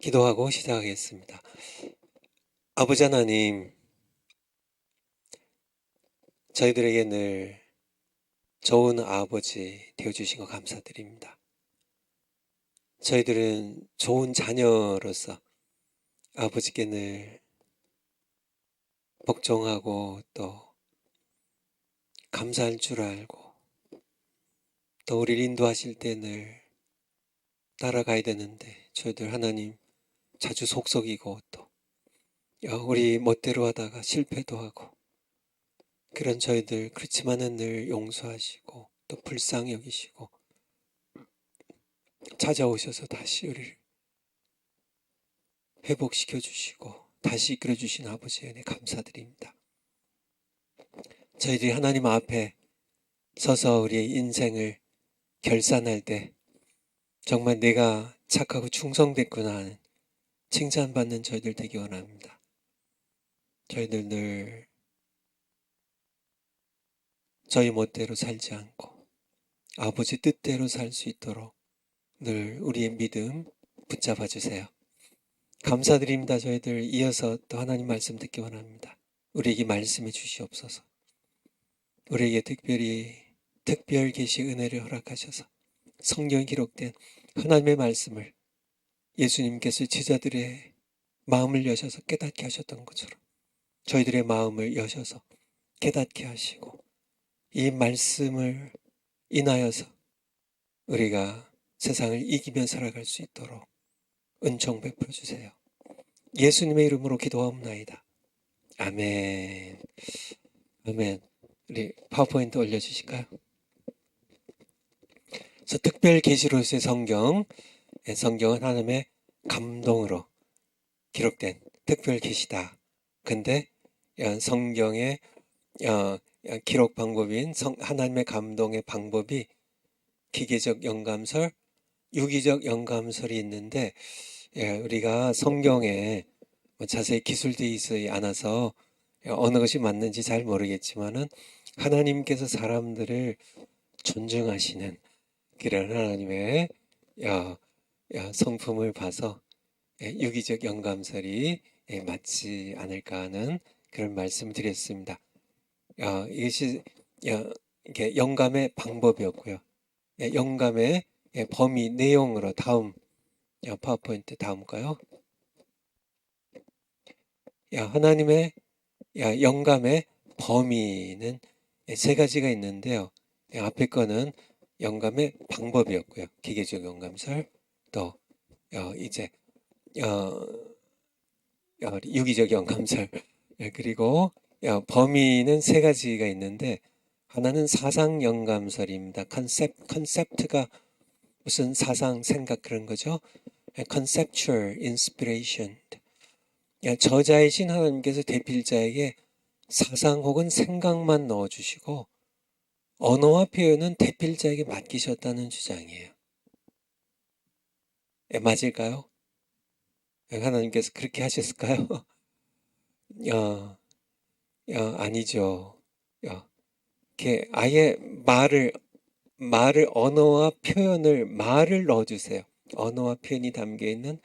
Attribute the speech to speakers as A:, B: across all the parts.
A: 기도하고 시작하겠습니다. 아버지 하나님, 저희들에게 늘 좋은 아버지 되어주신 거 감사드립니다. 저희들은 좋은 자녀로서 아버지께 늘 복종하고 또 감사할 줄 알고 또 우리를 인도하실 때 늘 따라가야 되는데 저희들 하나님 자주 속썩이고 또 우리 멋대로 하다가 실패도 하고 그런 저희들 그렇지만은 늘 용서하시고 또 불쌍히 여기시고 찾아오셔서 다시 우리를 회복시켜 주시고 다시 이끌어 주신 아버지의 은혜 감사드립니다. 저희들이 하나님 앞에 서서 우리의 인생을 결산할 때 정말 내가 착하고 충성됐구나 하는 칭찬받는 저희들 되기 원합니다. 저희들 늘 저희 멋대로 살지 않고 아버지 뜻대로 살 수 있도록 늘 우리의 믿음 붙잡아 주세요. 감사드립니다. 저희들 이어서 또 하나님 말씀 듣기 원합니다. 우리에게 말씀해 주시옵소서. 우리에게 특별 계시 은혜를 허락하셔서 성경에 기록된 하나님의 말씀을 예수님께서 제자들의 마음을 여셔서 깨닫게 하셨던 것처럼 저희들의 마음을 여셔서 깨닫게 하시고 이 말씀을 인하여서 우리가 세상을 이기며 살아갈 수 있도록 은총 베풀어 주세요. 예수님의 이름으로 기도하옵나이다. 아멘. 아멘. 우리 파워포인트 올려주실까요? 그래서 특별 계시로서의 성경은 하나님의 감동으로 기록된 특별 계시다. 근데 성경의 기록 방법인 하나님의 감동의 방법이 기계적 영감설, 유기적 영감설이 있는데 우리가 성경에 자세히 기술되어 있지 않아서 어느 것이 맞는지 잘 모르겠지만은 하나님께서 사람들을 존중하시는 그런 하나님의 성품을 봐서 유기적 영감설이 맞지 않을까 하는 그런 말씀을 드렸습니다. 이것이 이렇게 영감의 방법이었고요. 영감의 범위 내용으로 다음 파워포인트 다음가요? 하나님의 영감의 범위는 세 가지가 있는데요. 앞에 거는 영감의 방법이었고요. 기계적 영감설, 또 이제 유기적 영감설, 그리고 범위는 세 가지가 있는데 하나는 사상 영감설입니다. 컨셉트가 무슨 사상, 생각 그런 거죠. conceptual inspiration. 저자이신 하나님께서 대필자에게 사상 혹은 생각만 넣어주시고 언어와 표현은 대필자에게 맡기셨다는 주장이에요. 맞을까요? 하나님께서 그렇게 하셨을까요? 아니죠. 이렇게 아예 말을 언어와 표현을 말을 넣어주세요. 언어와 표현이 담겨있는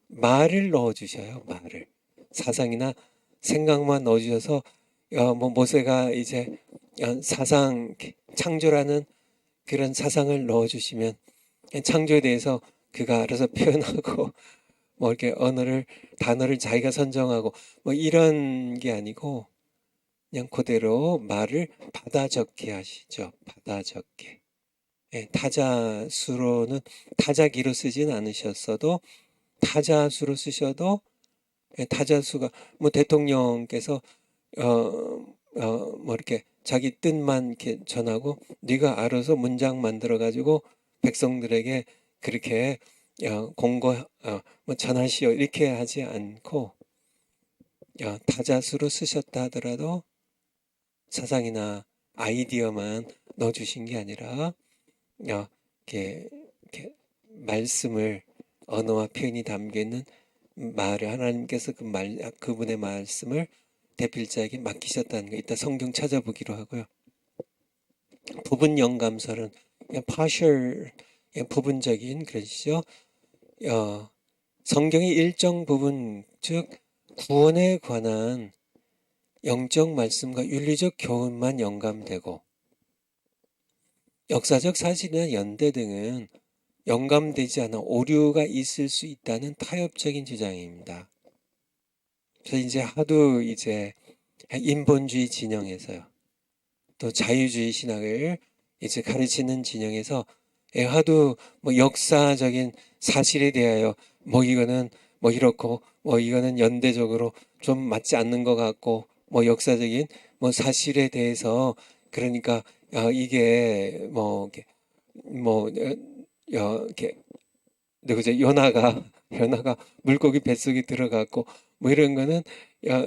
A: 말을 넣어주셔요. 말을 사상이나 생각만 넣어주셔서 모세가 이제 사상 창조라는 그런 사상을 넣어주시면 창조에 대해서 그가 알아서 표현하고 뭐 이렇게 단어를 자기가 선정하고 뭐 이런 게 아니고 그냥 그대로 말을 받아 적게 하시죠. 받아 적게. 타자수로는 타자기로 쓰진 않으셨어도 타자수로 쓰셔도 타자수가 뭐 대통령께서 뭐 이렇게 자기 뜻만 이렇게 전하고 네가 알아서 문장 만들어 가지고 백성들에게 그렇게 공고 뭐 전하시오 이렇게 하지 않고 타자수로 쓰셨다 하더라도 사상이나 아이디어만 넣어주신 게 아니라 이렇게 말씀을 언어와 표현이 담겨있는 말을 하나님께서 그분의 말씀을 대필자에게 맡기셨다는 거 이따 성경 찾아보기로 하고요. 부분 영감설은 partial 부분적인 그러시죠. 성경의 일정 부분, 즉 구원에 관한 영적 말씀과 윤리적 교훈만 영감되고 역사적 사실이나 연대 등은 영감되지 않아 오류가 있을 수 있다는 타협적인 주장입니다. 그래서 이제 하도 이제 인본주의 진영에서요, 또 자유주의 신학을 이제 가르치는 진영에서 하도 뭐 역사적인 사실에 대하여 뭐 이거는 뭐 이렇고 뭐 이거는 연대적으로 좀 맞지 않는 것 같고 뭐 역사적인 뭐 사실에 대해서 그러니까 이게 뭐 이렇게 뭐 이렇게 누구죠? 연하가 물고기 뱃속에 들어갔고 뭐 이런 거는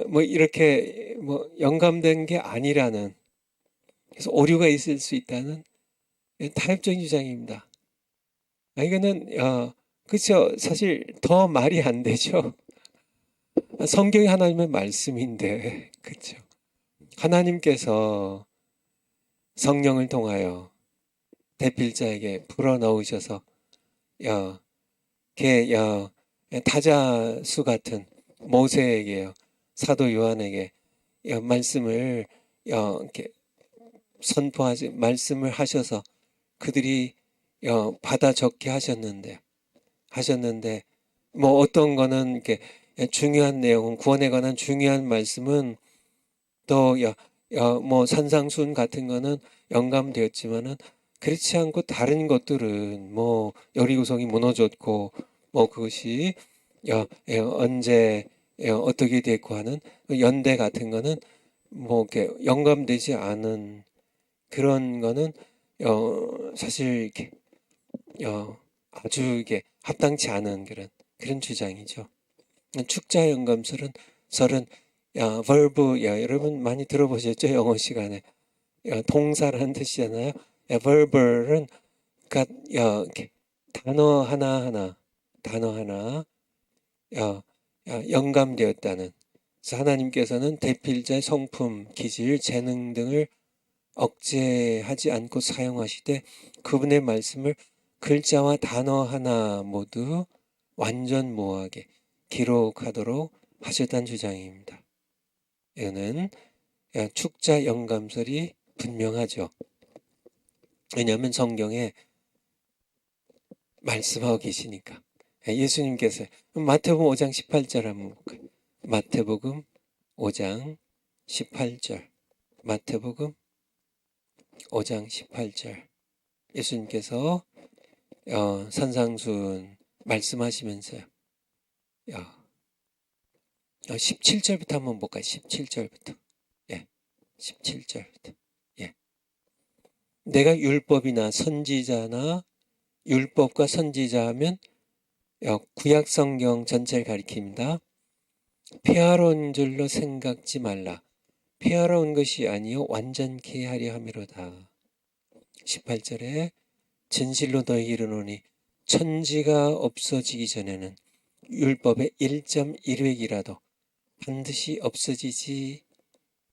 A: 뭐 이렇게 뭐 영감된 게 아니라는, 그래서 오류가 있을 수 있다는 타협적인 주장입니다. 이거는 그렇죠. 사실 더 말이 안 되죠. 성경이 하나님의 말씀인데, 그렇죠. 하나님께서 성령을 통하여 대필자에게 불어넣으셔서 타자수 같은 모세에게요, 사도 요한에게 말씀을 이렇게 선포하지, 말씀을 하셔서 그들이 받아 적게 하셨는데 뭐 어떤 거는 이렇게 중요한 내용은, 구원에 관한 중요한 말씀은 또 뭐 산상순 같은 거는 영감되었지만은 그렇지 않고 다른 것들은 뭐 여리고성이 무너졌고 뭐 그것이 언제 어떻게 됐고 하는 연대 같은 거는 뭐 이렇게 영감되지 않은 그런 거는 사실 이렇게 아주 이게 합당치 않은 그런 주장이죠. 축자 연감설은 verb, 여러분 많이 들어보셨죠? 영어 시간에 동사라는 뜻이잖아요. verb은 그러니까 이렇게 단어 하나하나 영감되었다는. 그래서 하나님께서는 대필자의 성품, 기질, 재능 등을 억제하지 않고 사용하시되 그분의 말씀을 글자와 단어 하나 모두 완전무하게 기록하도록 하셨다는 주장입니다. 이거는 축자 영감설이 분명하죠. 왜냐하면 성경에 말씀하고 계시니까. 예수님께서 마태복음 5장 18절 한번 볼까요? 마태복음 5장 18절. 마태복음 5장 18절. 예수님께서 산상순 말씀하시면서요. 17절부터 한번 볼까요? 17절부터. 17절부터. 내가 율법이나 선지자나 율법과 선지자 하면 구약 성경 전체를 가리킵니다. 폐하러 줄로 생각지 말라. 폐하러 온 것이 아니요 완전케 하려 함이로다. 18절에 진실로 너희에게 이르노니 천지가 없어지기 전에는 율법의 1.1획이라도 반드시 없어지지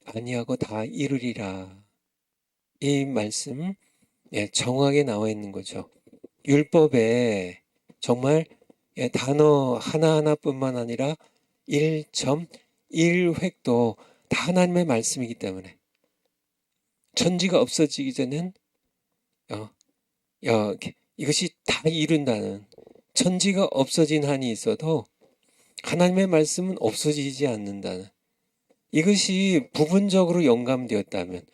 A: 아니하고 다 이루리라. 이 말씀 정확하게 나와 있는 거죠. 율법에 정말 단어 하나하나뿐만 아니라 1.1획도 다 하나님의 말씀이기 때문에 천지가 없어지기 전엔 이것이 다 이룬다는, 천지가 없어진 한이 있어도 하나님의 말씀은 없어지지 않는다는, 이것이 부분적으로 영감되었다면,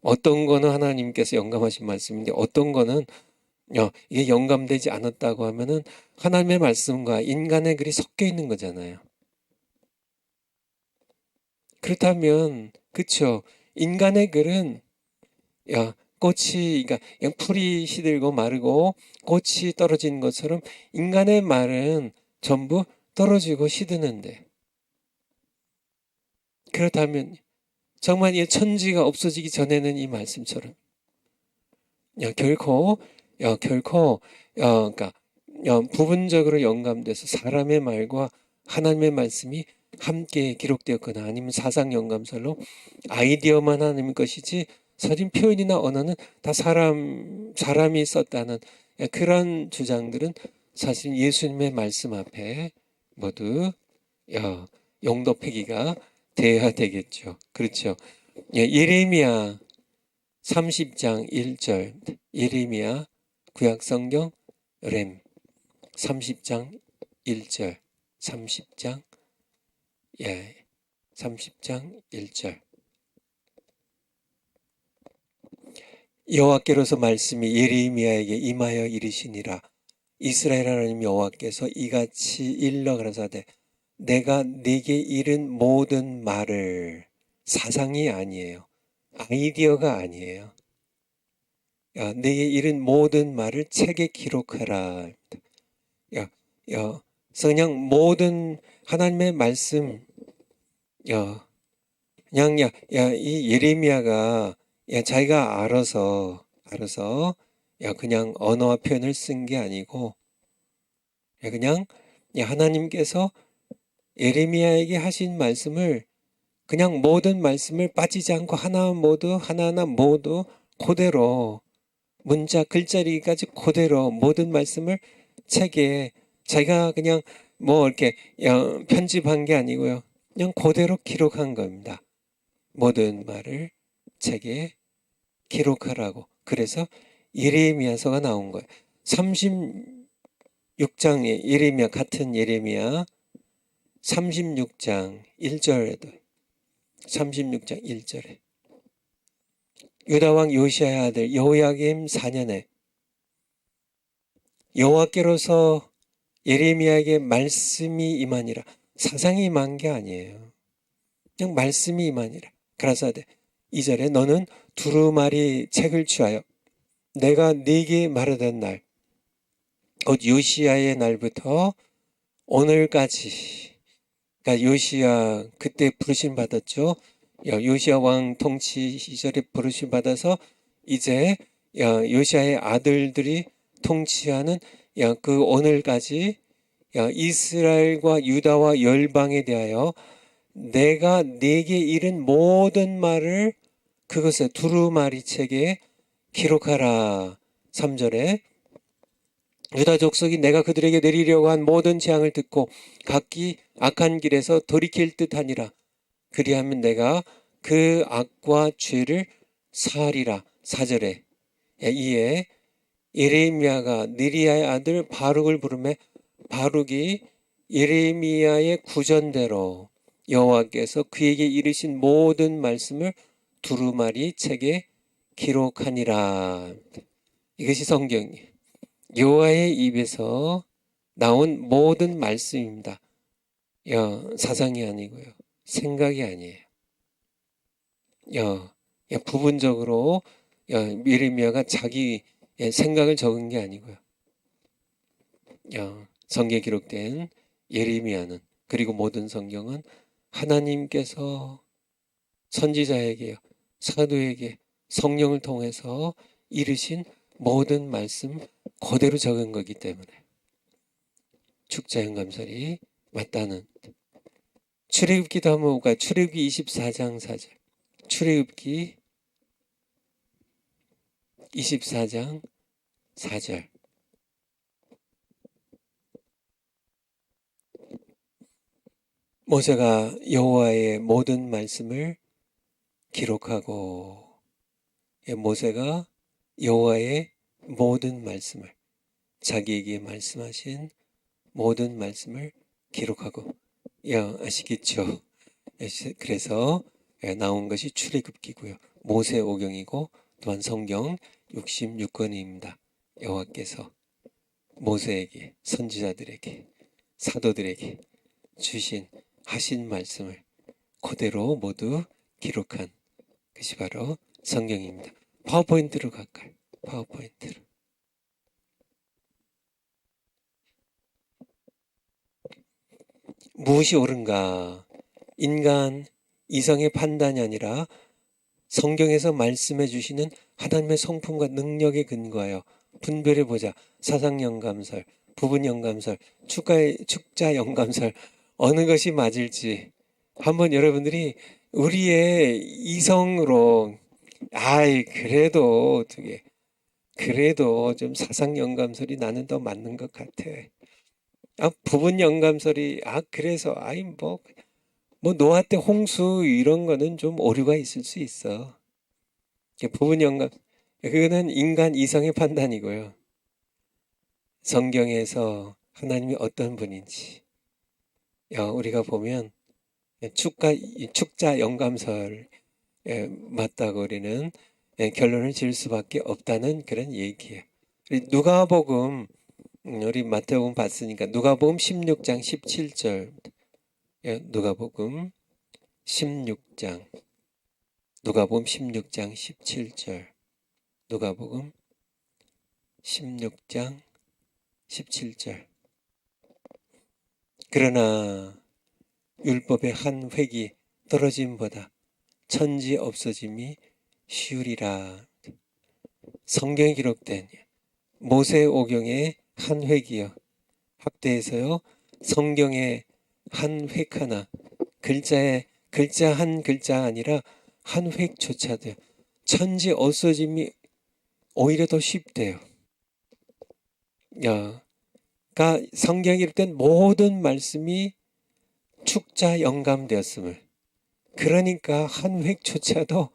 A: 어떤 거는 하나님께서 영감하신 말씀인데 어떤 거는 이게 영감되지 않았다고 하면은 하나님의 말씀과 인간의 글이 섞여 있는 거잖아요. 그렇다면 그쵸, 인간의 글은 꽃이, 그러니까 풀이 시들고 마르고 꽃이 떨어지는 것처럼 인간의 말은 전부 떨어지고 시드는데, 그렇다면 정말 이 천지가 없어지기 전에는 이 말씀처럼 결코 그러니까 부분적으로 영감돼서 사람의 말과 하나님의 말씀이 함께 기록되었거나 아니면 사상 영감설로 아이디어만 하나님의 것이지 사진 표현이나 언어는 다 사람이 썼다는 그런 주장들은 사실 예수님의 말씀 앞에 모두 용도 폐기가 돼야 되겠죠. 그렇죠. 예레미야 30장 1절, 예레미야 구약성경 램 30장 1절, 30장 30장 1절. 여호와께로서 말씀이 예레미야에게 임하여 이르시니라. 이스라엘 하나님 여호와께서 이같이 일러 가라사대 내가 네게 이른 모든 말을, 사상이 아니에요. 아이디어가 아니에요. 내게 이른 모든 말을 책에 기록하라. 그래서 그냥 모든 하나님의 말씀, 그냥 이 예레미야가 자기가 알아서 그냥 언어와 표현을 쓴 게 아니고 그냥 하나님께서 예레미야에게 하신 말씀을 그냥 모든 말씀을 빠지지 않고 하나하나 모두 그대로 문자 글자리까지 그대로 모든 말씀을 책에 자기가 그냥 뭐 이렇게 편집한 게 아니고요. 그냥 그대로 기록한 겁니다. 모든 말을 책에 기록하라고. 그래서 예레미야서가 나온 거예요. 36장에 예레미야, 같은 예레미야 36장 1절에도 36장 1절에 유다왕 요시야의 아들 여호야김 4년에 여호와께로서 예레미야에게 말씀이 임하니라. 사상이 임한 게 아니에요. 그냥 말씀이 임하니라. 가라사대 2절에 너는 두루마리 책을 취하여 내가 네게 말하던 날, 곧 요시야의 날부터 오늘까지, 그러니까 요시야 그때 부르심 받았죠. 요시야 왕 통치 시절에 부르심 받아서 이제 요시야의 아들들이 통치하는 그 오늘까지 이스라엘과 유다와 열방에 대하여 내가 네게 이른 모든 말을 그것에 두루마리 책에 기록하라. 3절에 유다 족속이 내가 그들에게 내리려고 한 모든 재앙을 듣고 각기 악한 길에서 돌이킬 듯하니라. 그리하면 내가 그 악과 죄를 사하리라. 4절에 이에 예레미야가 느리야의 아들 바룩을 부르매 바룩이 예레미야의 구전대로 여호와께서 그에게 이르신 모든 말씀을 두루마리 책에 기록하니라. 이것이 성경이에요. 여호와의 입에서 나온 모든 말씀입니다. 사상이 아니고요. 생각이 아니에요. 부분적으로 예레미야가 자기 생각을 적은 게 아니고요. 성경에 기록된 예레미야는 그리고 모든 성경은 하나님께서 선지자에게 사도에게 성령을 통해서 이르신 모든 말씀 그대로 적은 거기 때문에 축자영감설이 맞다는. 출애굽기도 한번 볼까요? 출애굽기 24장 4절. 출애굽기 24장 4절. 모세가 여호와의 모든 말씀을 기록하고 모세가 여호와의 모든 말씀을 자기에게 말씀하신 모든 말씀을 기록하고 아시겠죠? 그래서 나온 것이 출애굽기고요. 모세오경이고 또한 성경 66권입니다. 여호와께서 모세에게 선지자들에게 사도들에게 하신 말씀을 그대로 모두 기록한 것이 바로 성경입니다. 파워포인트로 갈까요? 파워포인트로. 무엇이 옳은가? 인간 이성의 판단이 아니라 성경에서 말씀해 주시는 하나님의 성품과 능력에 근거하여 분별해보자. 사상영감설, 부분영감설, 축자영감설 어느 것이 맞을지 한번 여러분들이 우리의 이성으로 그래도 어떻게 그래도 좀 사상영감설이 나는 더 맞는 것 같아. 부분 영감설이 그래서 뭐 노아 때 홍수 이런 거는 좀 오류가 있을 수 있어. 부분 영감 그거는 인간 이성의 판단이고요. 성경에서 하나님이 어떤 분인지 우리가 보면 축자 영감설에 맞다고 우리는 결론을 지을 수밖에 없다는 그런 얘기예요. 누가복음 우리 마태복음 봤으니까 누가복음 16장 17절 누가복음 16장 누가복음 16장 17절 누가복음 16장 17절 그러나 율법의 한 획이 떨어짐보다 천지 없어짐이 쉬우리라. 성경에 기록된 모세오경의 한 획이요. 학대에서요. 성경의 한 획 하나 글자 한 글자 아니라 한 획조차도 천지 없어짐이 오히려 더 쉽대요. 그러니까 성경에 기록된 모든 말씀이 축자 영감되었음을 그러니까 한 획조차도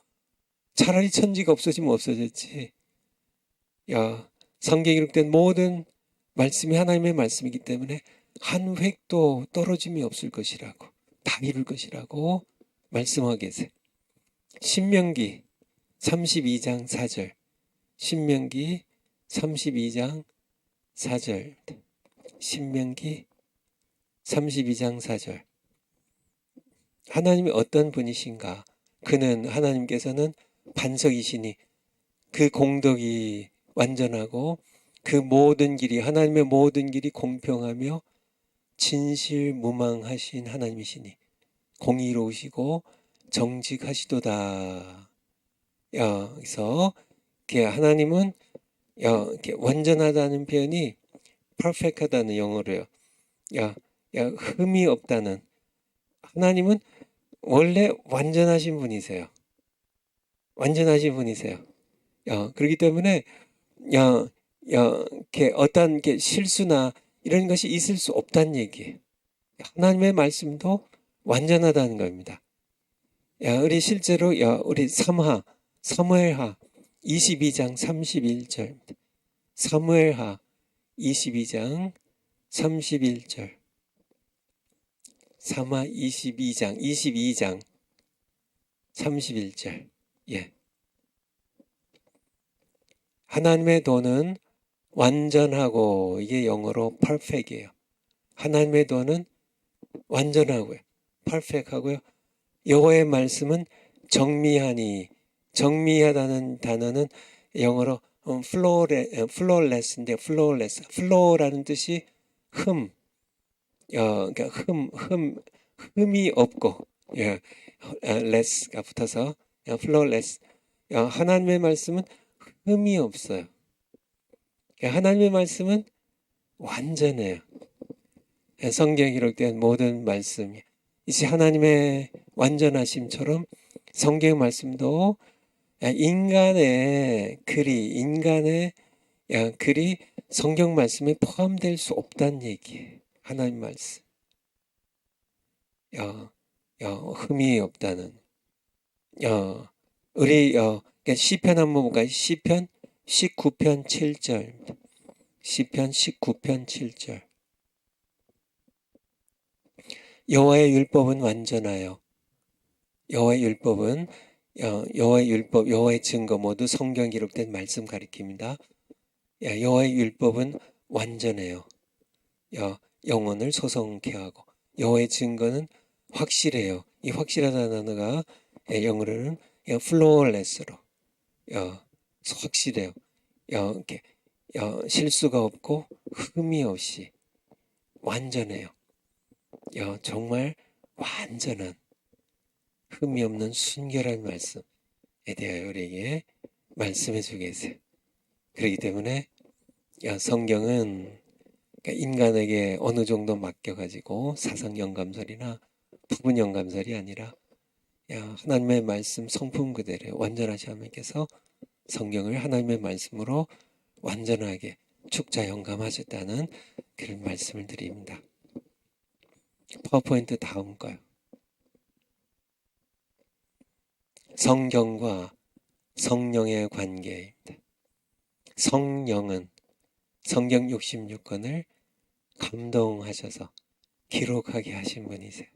A: 차라리 천지가 없어지면 없어졌지. 성경에 기록된 모든 말씀이 하나님의 말씀이기 때문에 한 획도 떨어짐이 없을 것이라고 다 이룰 것이라고 말씀하고 계세요. 신명기 32장 4절 신명기 32장 4절 신명기 32장 4절 하나님이 어떤 분이신가? 그는 하나님께서는 반석이시니 그 공덕이 완전하고 그 모든 길이 하나님의 모든 길이 공평하며 진실무망하신 하나님이시니 공의로우시고 정직하시도다. 그래서 하나님은 완전하다는 표현이 perfect하다는 영어로요. 흠이 없다는 하나님은 원래 완전하신 분이세요. 완전하신 분이세요. 그렇기 때문에 어떤 실수나 이런 것이 있을 수 없다는 얘기예요. 하나님의 말씀도 완전하다는 겁니다. 우리 실제로 우리 사무엘하 22장 31절 사무엘하 22장 31절 사마 22장 31절 하나님의 도는 완전하고 이게 영어로 perfect이에요. 하나님의 도는 완전하고요. perfect하고요. 여호와의 말씀은 정미하니 정미하다는 단어는 영어로 flawless인데 flaw라는 뜻이 그러니까 흠이 없고 less가 붙어서 flawless 하나님의 말씀은 흠이 없어요. 하나님의 말씀은 완전해요. 성경에 기록된 모든 말씀이 이제 하나님의 완전하심처럼 성경 말씀도 인간의 글이 성경 말씀에 포함될 수 없다는 얘기예요. 하나님 말씀 흠이 없다는 우리 시편 한번 볼까요? 시편 19편 7절 시편 19편 7절 여호와의 율법은 완전하여 여호와의 율법은 여호와의 율법 여호와의 증거 모두 성경 기록된 말씀 가리킵니다. 여호와의 율법은 완전해요. 영혼을 소성케 하고 여호와의 증거는 확실해요. 이 확실하다는 단어가 영어로는 flawless로 확실해요. 이렇게 실수가 없고 흠이 없이 완전해요. 정말 완전한 흠이 없는 순결한 말씀에 대하여 우리에게 말씀해 주고 계세요. 그렇기 때문에 성경은 인간에게 어느 정도 맡겨가지고 사상 영감설이나 부분 영감설이 아니라 하나님의 말씀 성품 그대로 완전하신 하나님께서 성경을 하나님의 말씀으로 완전하게 축자 영감하셨다는 그런 말씀을 드립니다. 파워포인트 다음 거요. 성경과 성령의 관계입니다. 성령은 성경 66권을 감동하셔서 기록하게 하신 분이세요.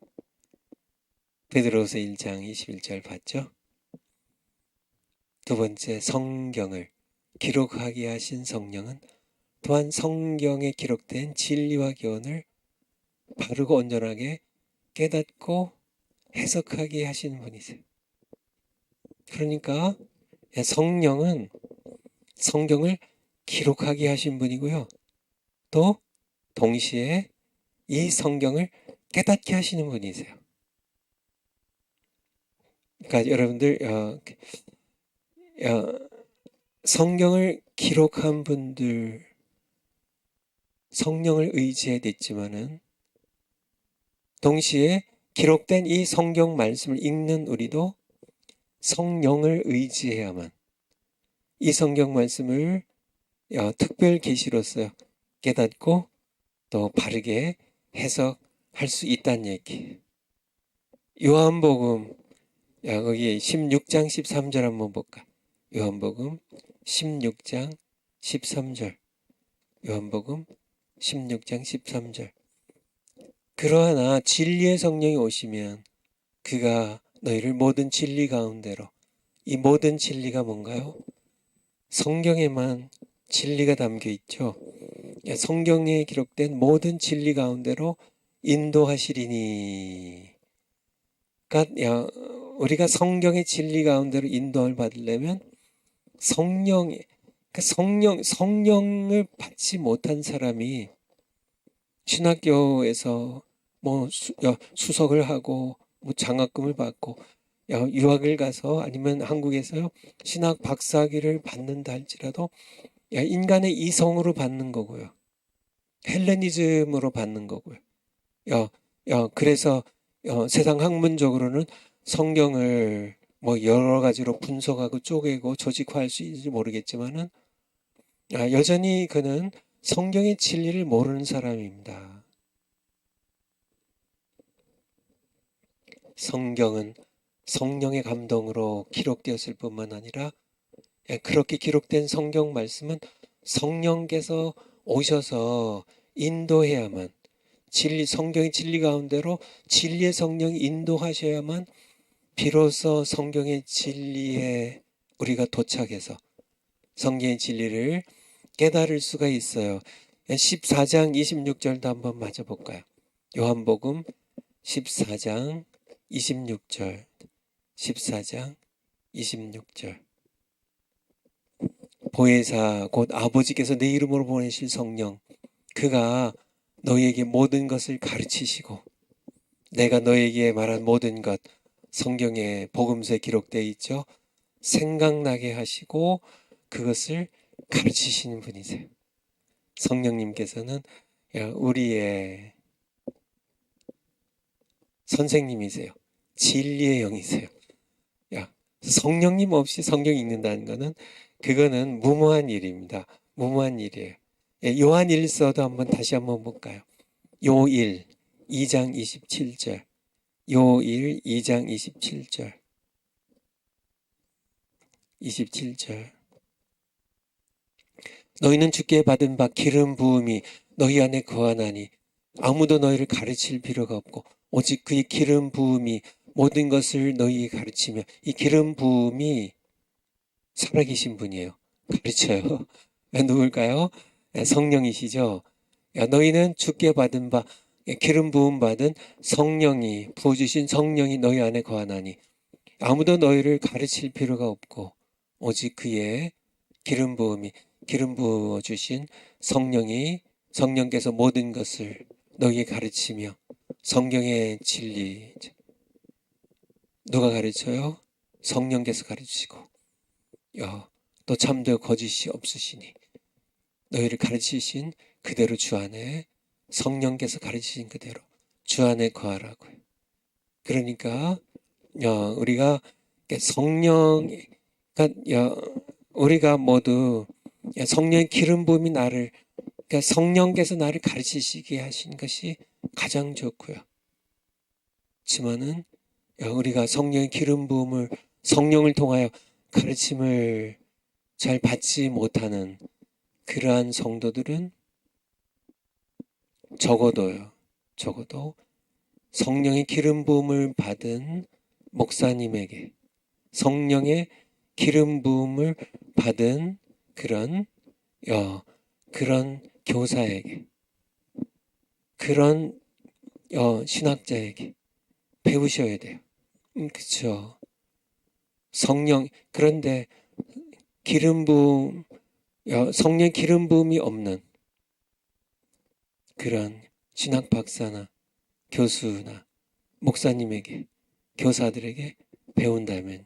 A: 베드로후서 1장 21절 봤죠? 두 번째, 성경을 기록하게 하신 성령은 또한 성경에 기록된 진리와 교훈을 바르고 온전하게 깨닫고 해석하게 하시는 분이세요. 그러니까 성령은 성경을 기록하게 하신 분이고요. 또 동시에 이 성경을 깨닫게 하시는 분이세요. 그러니까 여러분들 성경을 기록한 분들 성령을 의지해 냈지만은 동시에 기록된 이 성경 말씀을 읽는 우리도 성령을 의지해야만 이 성경 말씀을 특별 계시로서 깨닫고 또 바르게 해석할 수 있다는 얘기. 요한복음 거기 16장 13절 한번 볼까? 요한복음 16장 13절. 요한복음 16장 13절. 그러나 진리의 성령이 오시면 그가 너희를 모든 진리 가운데로, 이 모든 진리가 뭔가요? 성경에만 진리가 담겨 있죠. 성경에 기록된 모든 진리 가운데로 인도하시리니. 그러니까 우리가 성경의 진리 가운데로 인도를 받으려면 성령을 받지 못한 사람이 신학교에서 뭐 수석을 하고 뭐 장학금을 받고 유학을 가서 아니면 한국에서 신학 박사학위를 받는다 할지라도 인간의 이성으로 받는 거고요. 헬레니즘으로 받는 거고요. 그래서 세상 학문적으로는 성경을 뭐 여러 가지로 분석하고 쪼개고 조직화할 수 있는지 모르겠지만은 여전히 그는 성경의 진리를 모르는 사람입니다. 성경은 성령의 감동으로 기록되었을 뿐만 아니라 그렇게 기록된 성경 말씀은 성령께서 오셔서 인도해야만 성경의 진리 가운데로 진리의 성령이 인도하셔야만 비로소 성경의 진리에 우리가 도착해서 성경의 진리를 깨달을 수가 있어요. 14장 26절도 한번 맞아볼까요? 요한복음 14장 26절. 14장 26절. 보혜사 곧 아버지께서 내 이름으로 보내실 성령, 그가 너희에게 모든 것을 가르치시고 내가 너희에게 말한 모든 것, 성경에 복음서에 기록되어 있죠. 생각나게 하시고 그것을 가르치시는 분이세요. 성령님께서는 우리의 선생님이세요. 진리의 영이세요. 성령님 없이 성경 읽는다는 것은 그거는 무모한 일입니다. 무모한 일이에요. 요한 1서도 한번 다시 한번 볼까요? 요 1, 2장 27절. 요 1, 2장 27절. 27절. 너희는 주께 받은 바 기름 부음이 너희 안에 거하나니 아무도 너희를 가르칠 필요가 없고 오직 그의 기름 부음이 모든 것을 너희에게 가르치며, 이 기름 부음이 살아계신 분이에요. 가르쳐요. 누굴까요? 성령이시죠. 너희는 주께 받은 바 기름 부음 받은 성령이 부어주신 성령이 너희 안에 거하나니 아무도 너희를 가르칠 필요가 없고 오직 그의 기름 부어주신 성령께서 모든 것을 너희에 가르치며, 성경의 진리 누가 가르쳐요? 성령께서 가르치시고 또 참되어 거짓이 없으시니 너희를 가르치신 그대로 주 안에, 성령께서 가르치신 그대로 주 안에 거하라고요. 그러니까 우리가 우리가 모두 성령의 기름 부음이 나를 그러니까 성령께서 나를 가르치시게 하신 것이 가장 좋고요. 그렇지만은 우리가 성령의 기름 부음을 성령을 통하여 가르침을 잘 받지 못하는 그러한 성도들은 적어도 성령의 기름 부음을 받은 목사님에게, 성령의 기름 부음을 받은 그런 교사에게, 그런 신학자에게 배우셔야 돼요. 그렇죠. 그런데 성령 기름 부음이 없는 그런 신학 박사나 교수나 목사님에게, 교사들에게 배운다면요.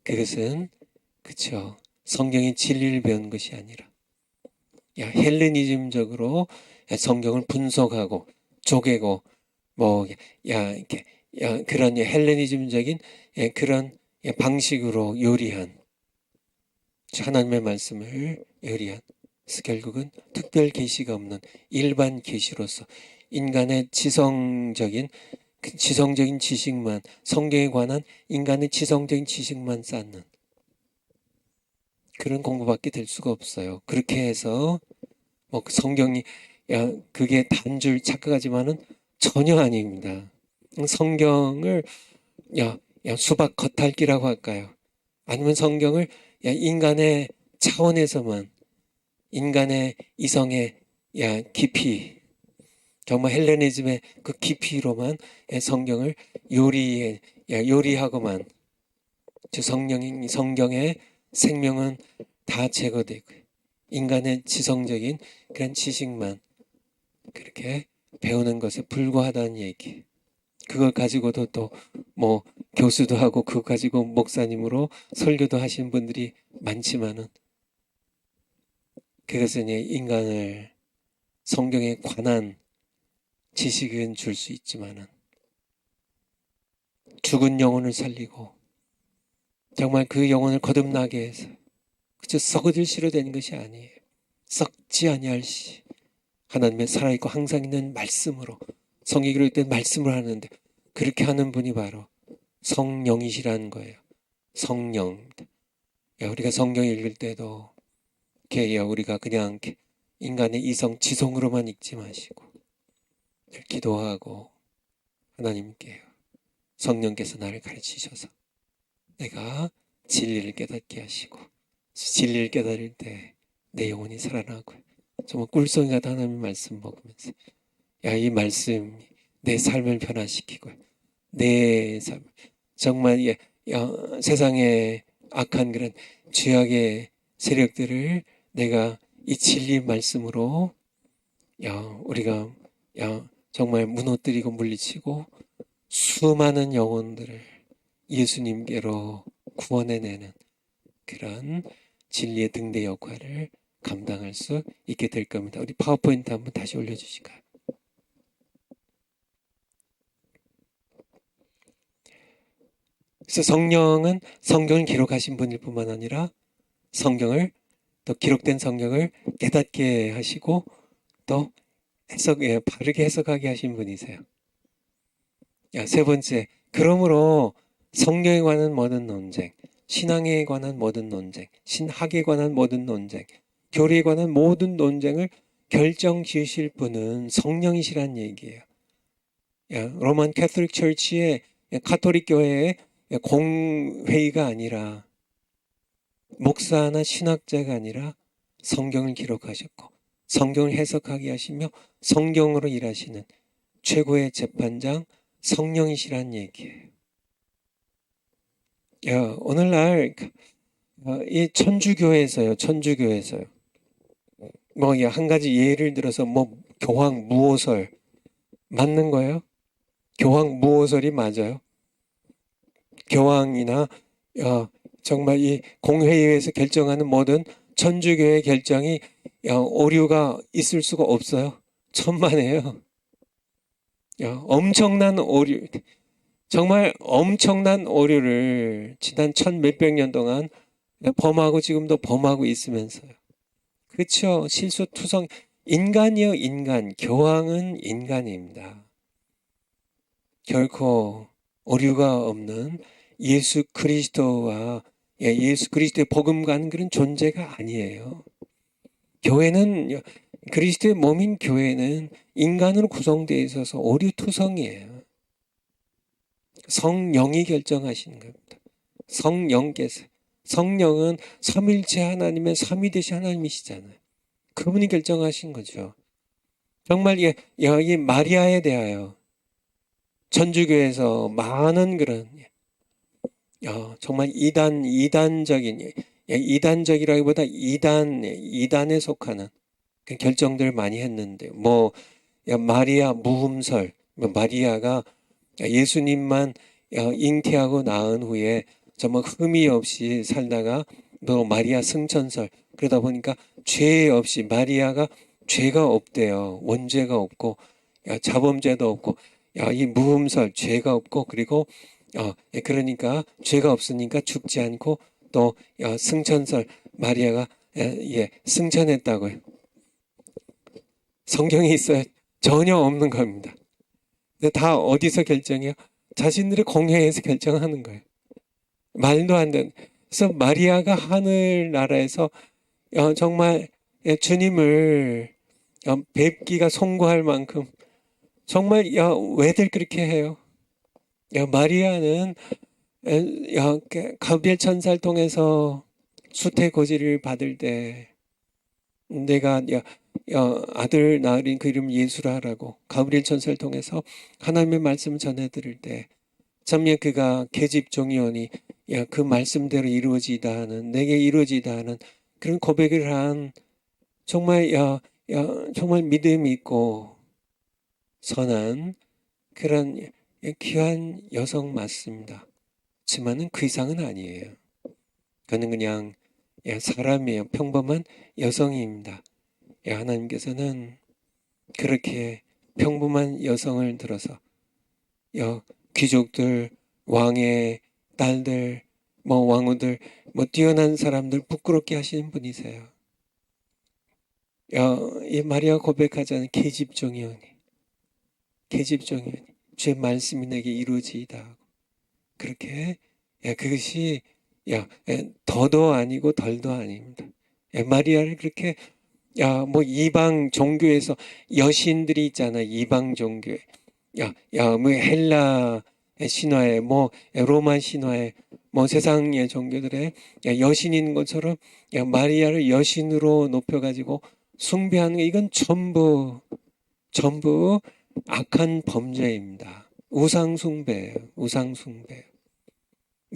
A: 그것은 그렇죠. 성경의 진리를 배운 것이 아니라 헬레니즘적으로 성경을 분석하고 쪼개고 그런 헬레니즘적인 그런 방식으로 요리한 하나님의 말씀을 요리한, 그래서 결국은 특별 계시가 없는 일반 계시로서 인간의 지성적인 지식만, 성경에 관한 인간의 지성적인 지식만 쌓는 그런 공부밖에 될 수가 없어요. 그렇게 해서 성경이 그게 단줄 착각하지만은 전혀 아닙니다. 성경을 수박 겉핥기라고 할까요? 아니면 성경을 인간의 차원에서만, 인간의 이성의 깊이, 정말 헬레니즘의 그 깊이로만 성경을 요리하고만, 성경의 생명은 다 제거되고 인간의 지성적인 그런 지식만 그렇게 배우는 것에 불과하다는 얘기. 그걸 가지고도 또 교수도 하고 그거 가지고 목사님으로 설교도 하시는 분들이 많지만은 그것은 인간을 성경에 관한 지식은 줄 수 있지만은 죽은 영혼을 살리고 정말 그 영혼을 거듭나게 해서 그저 썩어질 시로 되는 것이 아니에요. 썩지 아니할 시 하나님의 살아있고 항상 있는 말씀으로, 성경이 기록된 말씀을 하는데 그렇게 하는 분이 바로 성령이시라는 거예요. 성령. 우리가 성경 읽을 때도 우리가 그냥 인간의 이성, 지성으로만 읽지 마시고 기도하고 하나님께 성령께서 나를 가르치셔서 내가 진리를 깨닫게 하시고, 진리를 깨달을 때 내 영혼이 살아나고 정말 꿀송이 같은 하나님의 말씀 먹으면서 이 말씀이 내 삶을 변화시키고 내 삶, 정말 세상의 악한 그런 죄악의 세력들을 내가 이 진리 말씀으로 우리가 정말 무너뜨리고 물리치고 수많은 영혼들을 예수님께로 구원해내는 그런 진리의 등대 역할을 감당할 수 있게 될 겁니다. 우리 파워포인트 한번 다시 올려주실까요? 그래서 성령은 성경을 기록하신 분일 뿐만 아니라 성경을, 또 기록된 성경을 깨닫게 하시고 또 바르게 해석하게 하신 분이세요. 세 번째, 그러므로 성경에 관한 모든 논쟁, 신앙에 관한 모든 논쟁, 신학에 관한 모든 논쟁, 교리에 관한 모든 논쟁을 결정 지으실 분은 성령이시란 얘기예요. 로만 캐톨릭 처치의 카톨릭 교회의 공회의가 아니라, 목사나 신학자가 아니라 성경을 기록하셨고 성경을 해석하게 하시며 성경으로 일하시는 최고의 재판장 성령이시란 얘기예요. 오늘날 이 천주교에서요. 한 가지 예를 들어서 교황 무오설 맞는 거예요? 교황 무오설이 맞아요? 교황이나 정말 이 공회의에서 결정하는 모든 천주교의 결정이 오류가 있을 수가 없어요. 천만에요. 엄청난 오류, 정말 엄청난 오류를 지난 천 몇백 년 동안 범하고 지금도 범하고 있으면서요. 그쵸? 실수투성 인간이요, 인간. 교황은 인간입니다. 결코 오류가 없는 예수 그리스도와 예수 그리스도의 복음과는 그런 존재가 아니에요. 교회는 그리스도의 몸인 교회는 인간으로 구성되어 있어서 오류투성이에요. 성령이 결정하시는 겁니다. 성령께서. 성령은 삼일체 하나님의 삼위되신 하나님이시잖아요. 그분이 결정하신 거죠. 정말 이 마리아에 대하여 천주교에서 많은 그런 정말 이단적인 이단적이라기보다 이단에 속하는 결정들을 많이 했는데 마리아 무흠설 마리아가 예수님만 잉태하고 낳은 후에 정말 흠이 없이 살다가 또 마리아 승천설 그러다 보니까 죄 없이 마리아가 죄가 없대요. 원죄가 없고 자범죄도 없고 이 무흠설 죄가 없고 그리고 그러니까 죄가 없으니까 죽지 않고 또 승천설 마리아가 승천했다고요. 성경에 있어요. 전혀 없는 겁니다. 다 어디서 결정해요? 자신들의 공회에서 결정하는 거예요. 말도 안 되는. 그래서 마리아가 하늘나라에서 정말 주님을 뵙기가 송구할 만큼 정말 왜들 그렇게 해요? 마리아는 가브리엘 천사를 통해서 수태고지를 받을 때 내가 아들 낳으린 그 이름 예수라 하라고 가브리엘 천사를 통해서 하나님의 말씀을 전해드릴 때 참여 그가 계집종이오니 그 말씀대로 이루어지다 하는 내게 이루어지다 하는 그런 고백을 한 정말 정말 믿음이 있고 선한 그런 귀한 여성 맞습니다. 하지만은 그 이상은 아니에요. 그는 그냥 사람이에요. 평범한 여성입니다. 하나님께서는 그렇게 평범한 여성을 들어서 귀족들, 왕의 딸들, 왕후들, 뛰어난 사람들 부끄럽게 하시는 분이세요. 이 마리아 고백하자는 계집종이오니 주의 말씀이 내게 이루어지이다. 그렇게 그것이 더도 아니고 덜도 아닙니다. 마리아를 그렇게 이방 종교에서 여신들이 있잖아. 이방 종교에 헬라 신화에 로마 신화에 세상의 종교들의 여신인 것처럼 마리아를 여신으로 높여가지고 숭배하는 게 이건 전부 악한 범죄입니다. 우상숭배예요. 우상숭배.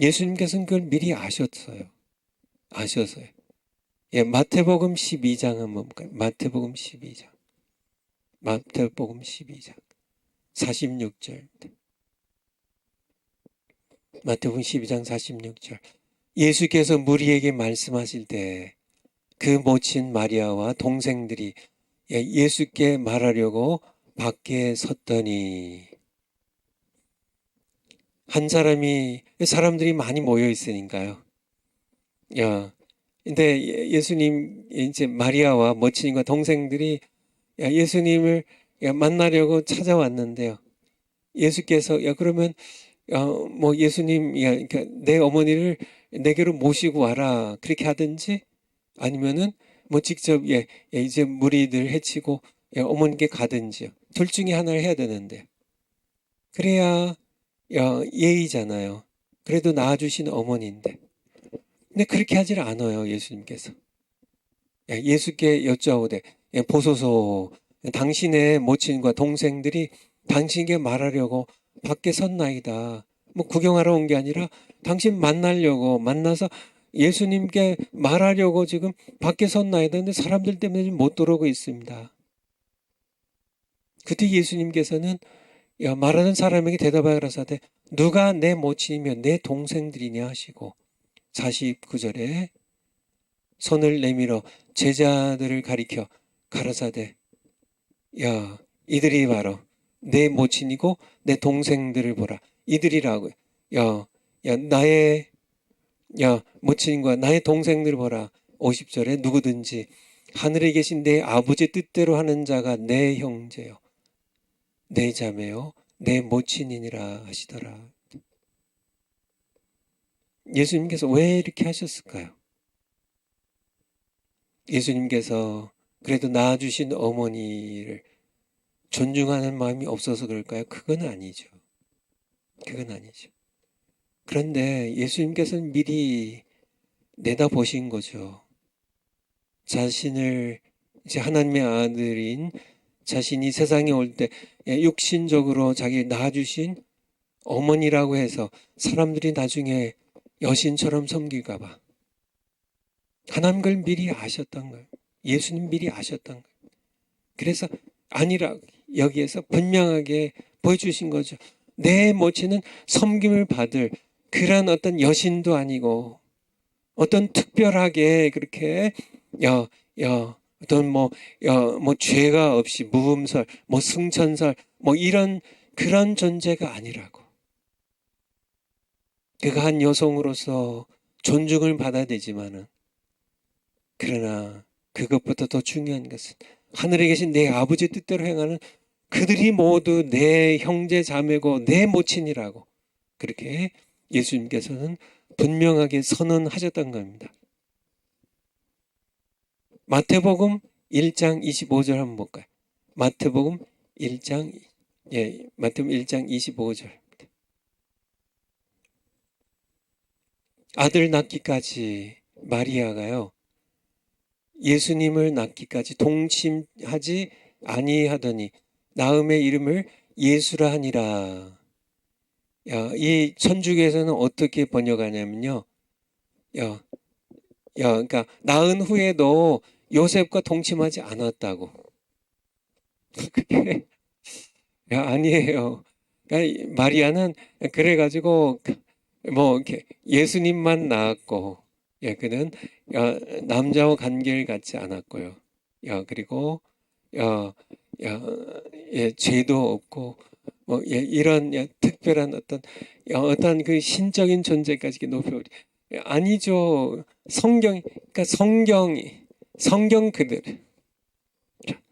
A: 예수님께서는 그걸 미리 아셨어요. 마태복음 12장 한번 볼까요? 마태복음 12장 46절. 마태복음 12장 46절. 예수께서 무리에게 말씀하실 때 그 모친 마리아와 동생들이 예수께 말하려고 밖에 섰더니 한 사람들이 많이 모여 있으니까요. 근데 예수님 이제 마리아와 모친과 동생들이 예수님을 만나려고 찾아왔는데요. 예수께서 그러면 예수님 그러니까 내 어머니를 내게로 모시고 와라 그렇게 하든지 아니면은 직접 이제 무리들 해치고 어머니께 가든지요. 둘 중에 하나를 해야 되는데 그래야 예의잖아요. 그래도 낳아주신 어머니인데 근데 그렇게 하질 않아요. 예수님께서 예수께 여쭤오되 보소서 당신의 모친과 동생들이 당신에게 말하려고 밖에 섰나이다. 구경하러 온 게 아니라 당신 만나서 예수님께 말하려고 지금 밖에 섰나이다. 근데 사람들 때문에 지금 못 들어오고 있습니다. 그때 예수님께서는 말하는 사람에게 대답하여 가라사대 누가 내 모친이며 내 동생들이냐 하시고 49절에 손을 내밀어 제자들을 가리켜 가라사대 이들이 바로 내 모친이고 내 동생들을 보라. 이들이라고 나의 모친과 나의 동생들을 보라. 50절에 누구든지 하늘에 계신 내 아버지 뜻대로 하는 자가 내 형제요, 내 자매요, 내 모친이니라 하시더라. 예수님께서 왜 이렇게 하셨을까요? 예수님께서 그래도 낳아주신 어머니를 존중하는 마음이 없어서 그럴까요? 그건 아니죠. 그건 아니죠. 그런데 예수님께서는 미리 내다보신 거죠. 자신을 이제 하나님의 아들인 자신이 세상에 올 때 육신적으로 자기를 낳아주신 어머니라고 해서 사람들이 나중에 여신처럼 섬길까 봐 하나님 걸 미리 아셨던 거예요. 예수님 미리 아셨던 거예요. 그래서 아니라 여기에서 분명하게 보여주신 거죠. 내 모친은 섬김을 받을 그런 어떤 여신도 아니고 어떤 특별하게 그렇게 어떤 뭐 죄가 없이 무음설, 뭐 승천설, 뭐 이런 그런 존재가 아니라고. 그가 한 여성으로서 존중을 받아야 되지만은 그러나 그것보다 더 중요한 것은 하늘에 계신 내 아버지 뜻대로 행하는 그들이 모두 내 형제 자매고 내 모친이라고 그렇게 예수님께서는 분명하게 선언하셨던 겁니다. 마태복음 1장 25절 한번 볼까요? 마태복음 1장 25절. 아들 낳기까지 마리아가요. 예수님을 낳기까지 동침하지 아니하더니 낳음의 이름을 예수라 하니라. 이 천주교에서는 어떻게 번역하냐면요. 그러니까 낳은 후에도 요셉과 동침하지 않았다고. 그게 아니에요. 그러니까 마리아는 그래가지고 뭐 이렇게 예수님만 낳았고, 그는 남자와 관계를 갖지 않았고요. 그리고 죄도 없고 뭐 이런 특별한 어떤 그 신적인 존재까지 높여 아니죠. 그러니까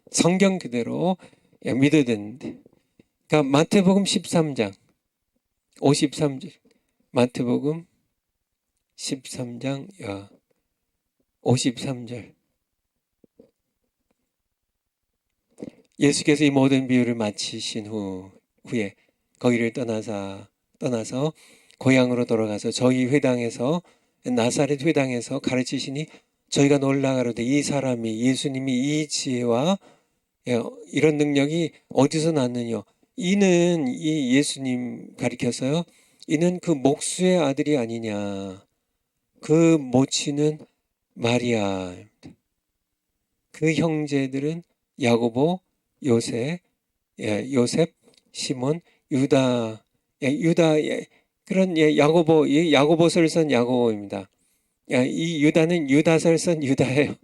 A: 성경 그대로 믿어야 되는데. 그러니까 마태복음 13장 53절. 마태복음 13장 53절. 예수께서 이 모든 비유를 마치신 후에 거기를 떠나서 고향으로 돌아가서 저희 회당에서 나사렛 회당에서 가르치시니 저희가 놀라가로되 이 사람이 예수님이 이 지혜와 이런 능력이 어디서 났느냐. 이는 이 예수님 가리켜서요. 이는 그 목수의 아들이 아니냐. 그 모친은 마리아. 그 형제들은 야고보, 요셉, 시몬, 유다, 그런 야고보서를 쓴 야고보입니다. 이 유다는 유다서를 쓴 유다예요.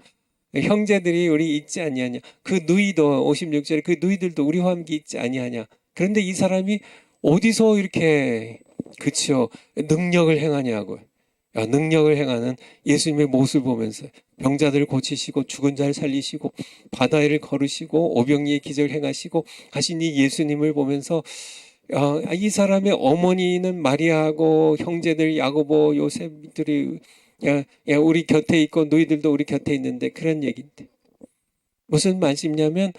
A: 형제들이 우리 있지 아니하냐. 그 누이도 56절에 그 누이들도 우리와 함께 있지 아니하냐. 그런데 이 사람이 어디서 이렇게 그치요 능력을 행하냐고. 능력을 행하는 예수님의 모습을 보면서 병자들을 고치시고 죽은 자를 살리시고 바다를 걸으시고 오병이의 기적을 행하시고 하신 이 예수님을 보면서 이 사람의 어머니는 마리아하고 형제들 야고보 요셉들이 우리 곁에 있고 너희들도 우리 곁에 있는데 그런 얘기인데 무슨 말씀이냐면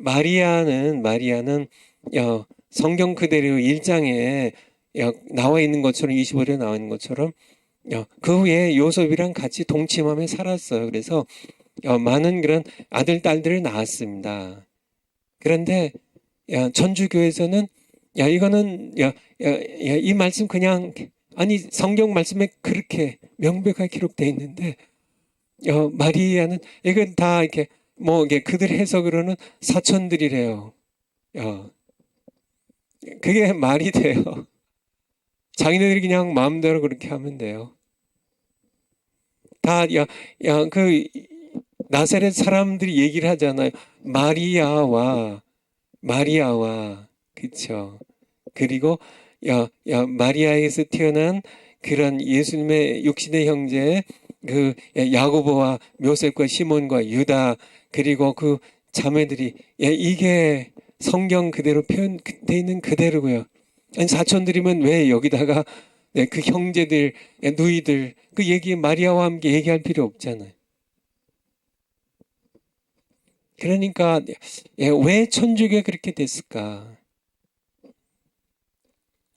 A: 마리아는 성경 그대로 1장에 나와 있는 것처럼 25절에 나와 있는 것처럼 그 후에 요셉이랑 같이 동침하며 살았어요. 그래서 많은 그런 아들 딸들을 낳았습니다. 그런데 천주교에서는 이거는 이 말씀 그냥 아니 성경 말씀에 그렇게 명백하게 기록되어 있는데 마리아는 이건 다 이렇게 뭐 이게 그들 해석으로는 사촌들이래요. 그게 말이 돼요. 자기네들이 그냥 마음대로 그렇게 하면 돼요. 다 그 나사렛 사람들이 얘기를 하잖아요. 마리아와 그쵸. 그리고 마리아에서 태어난 그런 예수님의 육신의 형제 그 야고보와 요셉과 시몬과 유다 그리고 그 자매들이 이게 성경 그대로 표현되어 있는 그대로고요. 아니 사촌들이면 왜 여기다가 그 형제들, 누이들 그 얘기 마리아와 함께 얘기할 필요 없잖아요. 그러니까 왜 천주교가 그렇게 됐을까?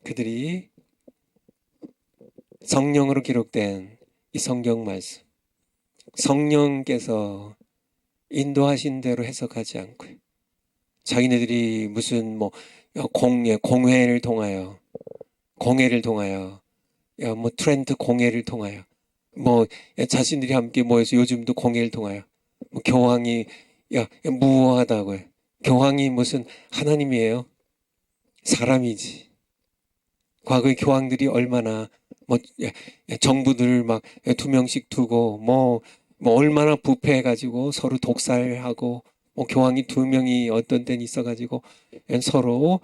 A: 그들이 성령으로 기록된 이 성경 말씀, 성령께서 인도하신 대로 해석하지 않고 자기네들이 무슨 뭐 공회를 통하여 뭐 트렌트 공회를 통하여 뭐 자신들이 함께 모여서 요즘도 공회를 통하여 뭐 교황이 무호하다고요. 교황이 무슨 하나님이에요? 사람이지. 과거의 교황들이 얼마나 뭐 정부들 막 2명씩 두고 뭐 얼마나 부패해가지고 서로 독살하고 뭐 교황이 2명이 어떤 때는 있어가지고 서로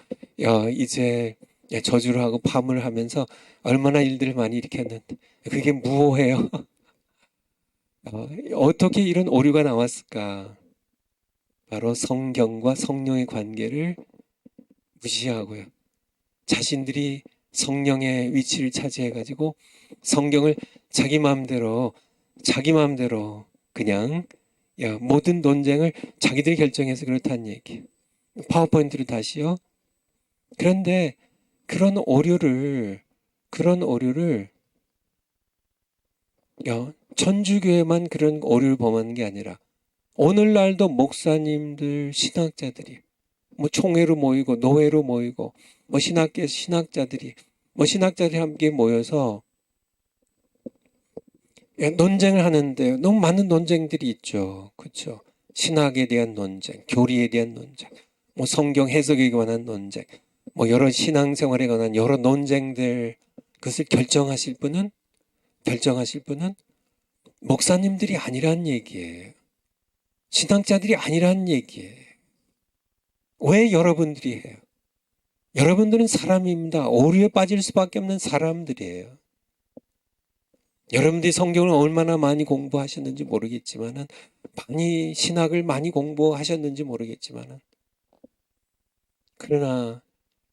A: 이제 저주를 하고 파문을 하면서 얼마나 일들을 많이 일으켰는데 그게 무호해요. 어떻게 이런 오류가 나왔을까? 바로 성경과 성령의 관계를 무시하고요. 자신들이 성령의 위치를 차지해가지고 성경을 자기 마음대로 그냥 모든 논쟁을 자기들이 결정해서 그렇다는 얘기. 파워포인트를 다시요. 그런데 그런 오류를 천주교에만 그런 오류를 범하는 게 아니라 오늘날도 목사님들, 신학자들이 뭐 총회로 모이고 노회로 모이고 뭐 신학자들이 함께 모여서 논쟁을 하는데 너무 많은 논쟁들이 있죠. 그렇죠? 신학에 대한 논쟁, 교리에 대한 논쟁, 뭐 성경 해석에 관한 논쟁, 뭐 여러 신앙생활에 관한 여러 논쟁들 그것을 결정하실 분은 목사님들이 아니란 얘기예요. 신학자들이 아니란 얘기예요. 왜 여러분들이 해요? 여러분들은 사람입니다. 오류에 빠질 수밖에 없는 사람들이에요. 여러분들이 성경을 얼마나 많이 공부하셨는지 모르겠지만은 신학을 많이 공부하셨는지 모르겠지만은 그러나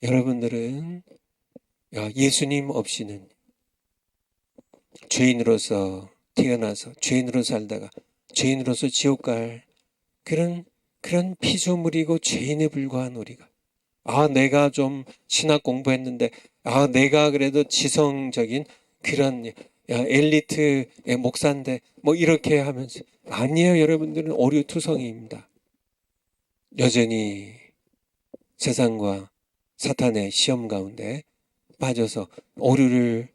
A: 여러분들은 예수님 없이는 죄인으로서 태어나서 죄인으로 살다가 죄인으로서 지옥 갈 그런 피조물이고 죄인에 불과한 우리가 내가 좀 신학 공부했는데 내가 그래도 지성적인 그런 엘리트의 목사인데 뭐 이렇게 하면서 아니에요. 여러분들은 오류투성이입니다. 여전히 세상과 사탄의 시험 가운데 빠져서 오류를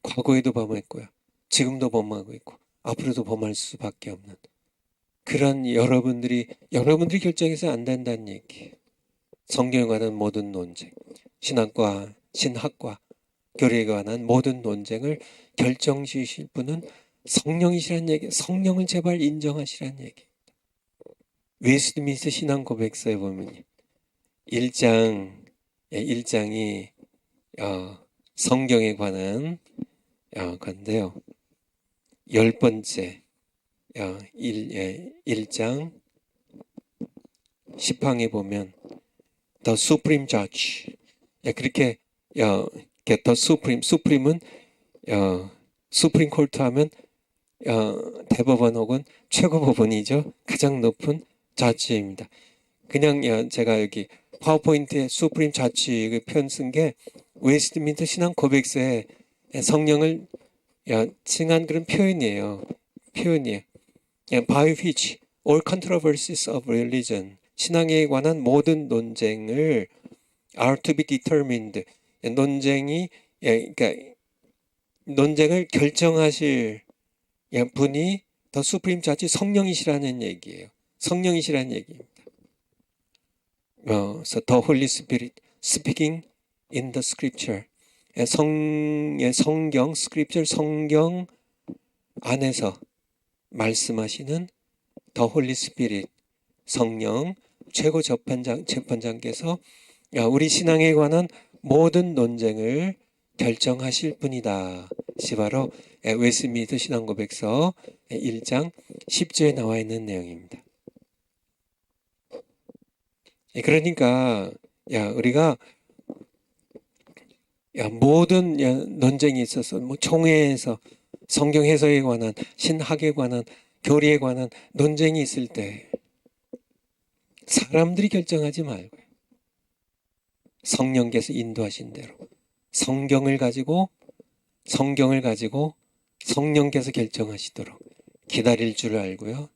A: 과거에도 범했고요. 지금도 범하고 있고 앞으로도 범할 수밖에 없는 그런 여러분들이 결정해서 안 된다는 얘기. 성경에 관한 모든 논쟁, 신학과 교리에 관한 모든 논쟁을 결정 지으실 분은 성령이시란 얘기. 성령을 제발 인정하시란 얘기. 웨스트민스터 신앙 고백서에 보면 1장이 성경에 관한 건데요. 10번째 1장 10항에 보면 The Supreme Judge 그렇게 The Supreme은 Supreme Court 하면 대법원 혹은 최고법원이죠. 가장 높은 자치입니다. 그냥 제가 여기 파워포인트에 Supreme Judge 표현 쓴 게 웨스트민스터 신앙 고백서에 성령을 칭한 그런 표현이에요. By which all controversies of religion 신앙에 관한 모든 논쟁을 are to be determined 논쟁을 결정하실 분이 더 수프림 자치 성령이시라는 얘기예요. 성령이시라는 얘기입니다. So the Holy Spirit speaking in the Scripture. 성경, Scripture 성경 안에서 말씀하시는 the Holy Spirit 성령 최고 재판장께서 우리 신앙에 관한 모든 논쟁을 결정하실 분이다. 바로 웨스트민스터 신앙고백서 1장 10조에 나와 있는 내용입니다. 그러니까 우리가 모든 논쟁이 있어서 뭐 총회에서 성경 해석에 관한, 신학에 관한, 교리에 관한 논쟁이 있을 때 사람들이 결정하지 말고 성령께서 인도하신 대로 성경을 가지고 성령께서 결정하시도록 기다릴 줄 알고요.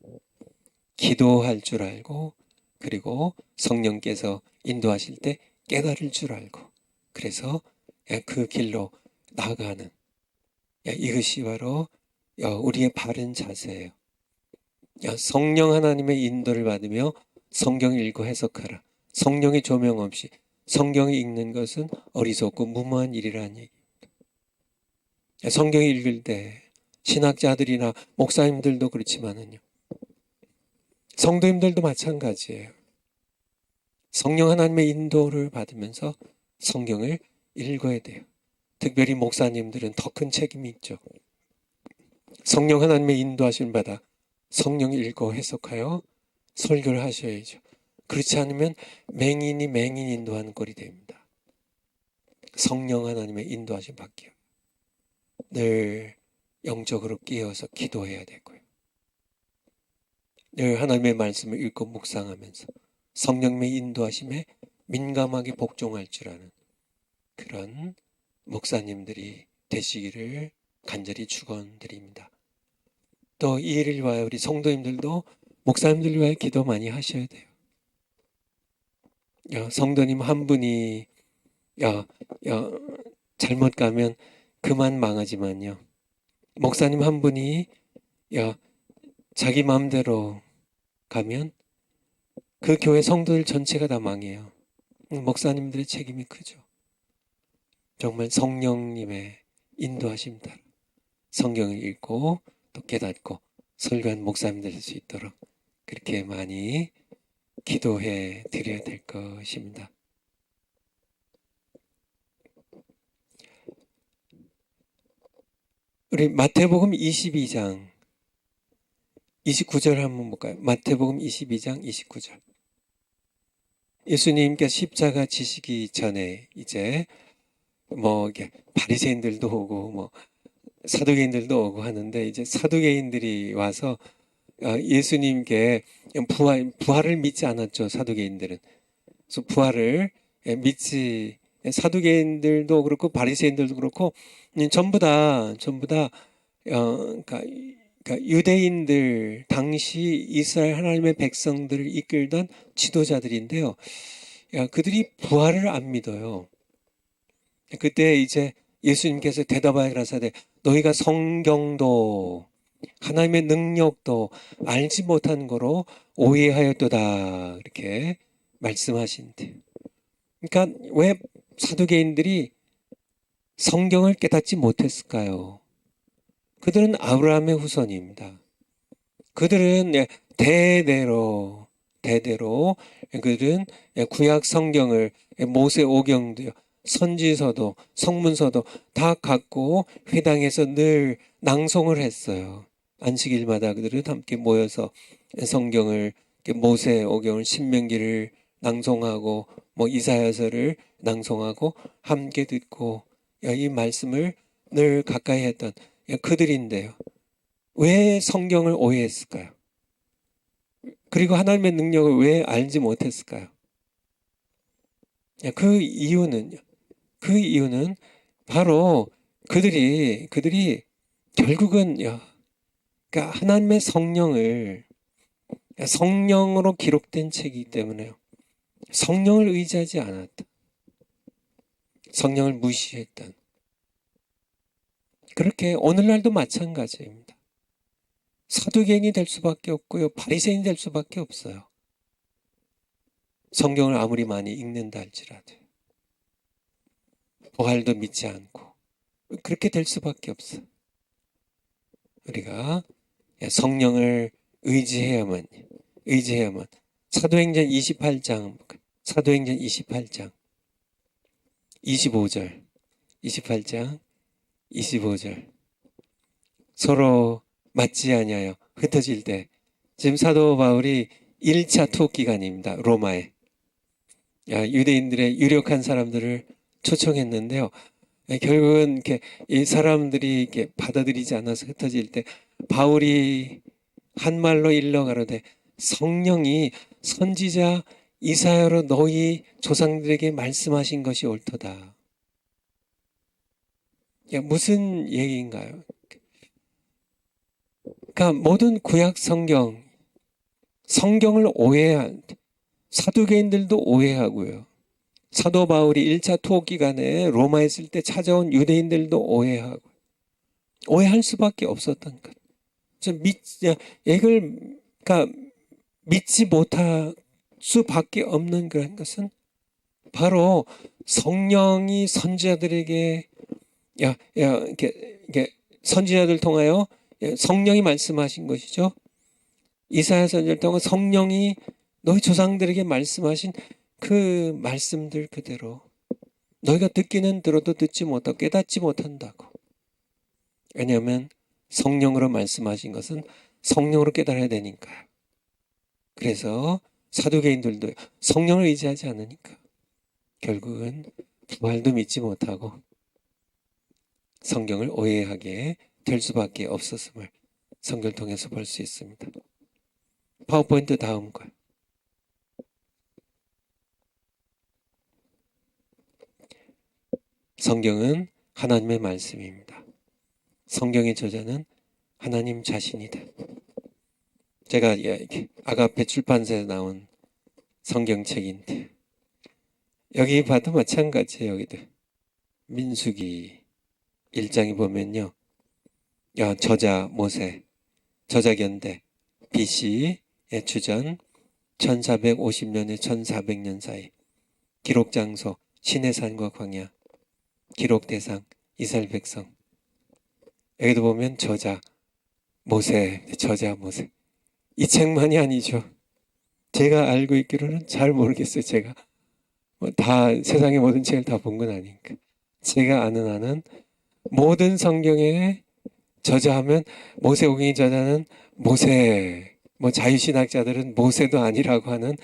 A: 기도할 줄 알고, 그리고 성령께서 인도하실 때 깨달을 줄 알고, 그래서 그 길로 나아가는, 이것이 바로 우리의 바른 자세예요. 성령 하나님의 인도를 받으며 성경을 읽고 해석하라. 성령의 조명 없이 성경을 읽는 것은 어리석고 무모한 일이라는 얘기입니다. 성경을 읽을 때 신학자들이나 목사님들도 그렇지만은요, 성도님들도 마찬가지예요. 성령 하나님의 인도를 받으면서 성경을 읽어야 돼요. 특별히 목사님들은 더 큰 책임이 있죠. 성령 하나님의 인도하심을 받아 성령을 읽고 해석하여 설교를 하셔야죠. 그렇지 않으면 맹인이 맹인 인도하는 꼴이 됩니다. 성령 하나님의 인도하심 받기요. 늘 영적으로 깨어서 기도해야 되고요. 늘 하나님의 말씀을 읽고 묵상하면서 성령의 인도하심에 민감하게 복종할 줄 아는 그런 목사님들이 되시기를 간절히 축원드립니다. 또 이 일을 위하여 우리 성도님들도 목사님들을 위하여 기도 많이 하셔야 돼요. 성도님 한 분이 잘못 가면 그만 망하지만요, 목사님 한 분이 자기 마음대로 가면 그 교회 성도들 전체가 다 망해요. 목사님들의 책임이 크죠. 정말 성령님의 인도하심 따라 성경을 읽고 또 깨닫고 설교한 목사님들 될 수 있도록 그렇게 많이 기도해 드려야 될 것입니다. 우리 마태복음 22장 29절 한번 볼까요? 마태복음 22장 29절. 예수님께서 십자가 지시기 전에 이제 바리새인들도 오고 사두개인들도 오고 하는데, 이제 사두개인들이 와서 예수님께 부활을 믿지 않았죠. 사두개인들은. 그래서 부활을 믿지, 사두개인들도 그렇고 바리새인들도 그렇고 전부 다 그러니까 유대인들, 당시 이스라엘 하나님의 백성들을 이끌던 지도자들인데요, 그들이 부활을 안 믿어요. 그때 이제 예수님께서 대답하여 가라사대 너희가 성경도 하나님의 능력도 알지 못한 거로 오해하였도다, 이렇게 말씀하신대. 그러니까 왜 사두개인들이 성경을 깨닫지 못했을까요? 그들은 아브라함의 후손입니다. 그들은 대대로 그들은 구약 성경을, 모세 오경도요, 선지서도 성문서도 다 갖고 회당에서 늘 낭송을 했어요. 안식일마다 그들은 함께 모여서 성경을, 모세 오경을, 신명기를 낭송하고 이사야서를 낭송하고 함께 듣고 이 말씀을 늘 가까이 했던 그들인데요, 왜 성경을 오해했을까요? 그리고 하나님의 능력을 왜 알지 못했을까요? 그 이유는 바로 그들이 결국은 그러니까 하나님의 성령으로 기록된 책이기 때문에요, 성령을 의지하지 않았다. 성령을 무시했던, 그렇게 오늘날도 마찬가지입니다. 사두개인이 될 수밖에 없고요, 바리새인이 될 수밖에 없어요. 성경을 아무리 많이 읽는다 할지라도 부활도 믿지 않고 그렇게 될 수밖에 없어요. 우리가 성령을 의지해야만 사도행전 28장 25절 28장 25절 서로 맞지 아니하여 흩어질 때 지금 사도 바울이 1차 투옥 기간입니다. 로마에 유대인들의 유력한 사람들을 초청했는데요. 결국은 이렇게 이 사람들이 이렇게 받아들이지 않아서 흩어질 때 바울이 한 말로 일러 가로되 성령이 선지자 이사야로 너희 조상들에게 말씀하신 것이 옳도다. 무슨 얘기인가요? 그러니까 모든 구약 성경을 오해한 사두개인들도 오해하고요. 사도 바울이 1차 투옥 기간에 로마에 있을 때 찾아온 유대인들도 오해하고 오해할 수밖에 없었던 것. 이걸 그러니까 믿지 못할 수밖에 없는 그런 것은 바로 성령이 선지자들에게 이렇게 선지자들 통하여 성령이 말씀하신 것이죠. 이사야 선지자를 통해 성령이 너희 조상들에게 말씀하신 그 말씀들 그대로 너희가 듣기는 들어도 듣지 못하고 깨닫지 못한다고. 왜냐하면 성령으로 말씀하신 것은 성령으로 깨달아야 되니까요. 그래서 사두개인들도 성령을 의지하지 않으니까 결국은 부활도 믿지 못하고 성경을 오해하게 될 수밖에 없었음을 성경을 통해서 볼 수 있습니다. 파워포인트 다음 거요. 성경은 하나님의 말씀입니다. 성경의 저자는 하나님 자신이다. 제가 아가페 출판사에서 나온 성경책인데 여기 봐도 마찬가지예요. 여기도 민수기 1장에 보면요. 저자 모세, 저자견대, BC의 주전 1450년에 1400년 사이 기록 장소 시내산과 광야 기록 대상 이스라엘 백성 여기도 보면 저자 모세 이 책만이 아니죠. 제가 알고 있기로는 잘 모르겠어요. 제가 다 세상의 모든 책을 다 본 건 아니니까 제가 아는 한은 모든 성경의 저자하면 모세오경의 저자는 모세 자유신학자들은 모세도 아니라고 하는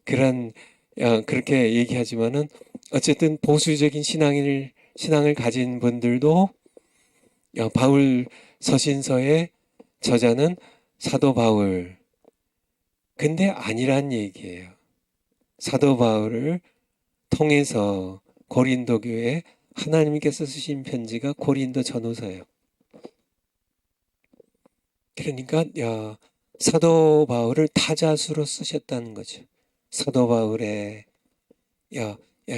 A: 그런 그렇게 얘기하지만은 어쨌든 보수적인 신앙을 가진 분들도 바울 서신서의 저자는 사도 바울 근데 아니란 얘기예요. 사도 바울을 통해서 고린도 교회에 하나님께서 쓰신 편지가 고린도 전후서예요. 그러니까 사도 바울을 타자수로 쓰셨다는 거죠. 사도 바울의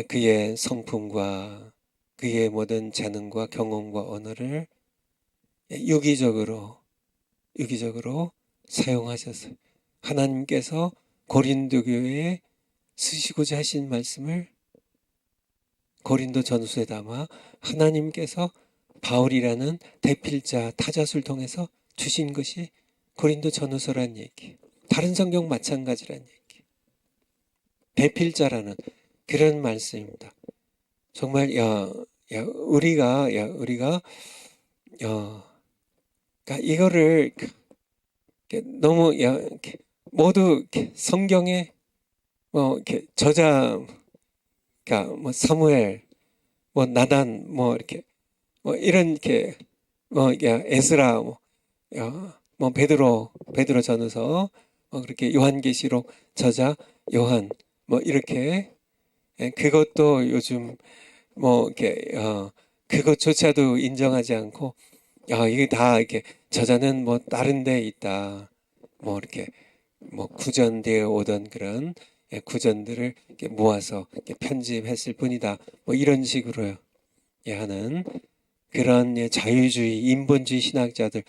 A: 그의 성품과 그의 모든 재능과 경험과 언어를 유기적으로 사용하셔서 하나님께서 고린도 교회에 쓰시고자 하신 말씀을 고린도 전후서에 담아 하나님께서 바울이라는 대필자 타자수를 통해서 주신 것이 고린도 전후서란 얘기. 다른 성경 마찬가지란 얘기. 대필자라는 그런 말씀입니다. 정말 우리가 그러니까 이거를 너무 모두 성경에 이렇게 저자 그러니까 사무엘 나단 이런 에스라 베드로 전후서 그렇게 요한계시록 저자 요한 이렇게 그것도 요즘 그것조차도 인정하지 않고 이게 다 이렇게 저자는 다른 데 있다 이렇게 구전되어 오던 그런 구전들을 이렇게 모아서 이렇게 편집했을 뿐이다 이런 식으로요 하는 그런 자유주의 인본주의 신학자들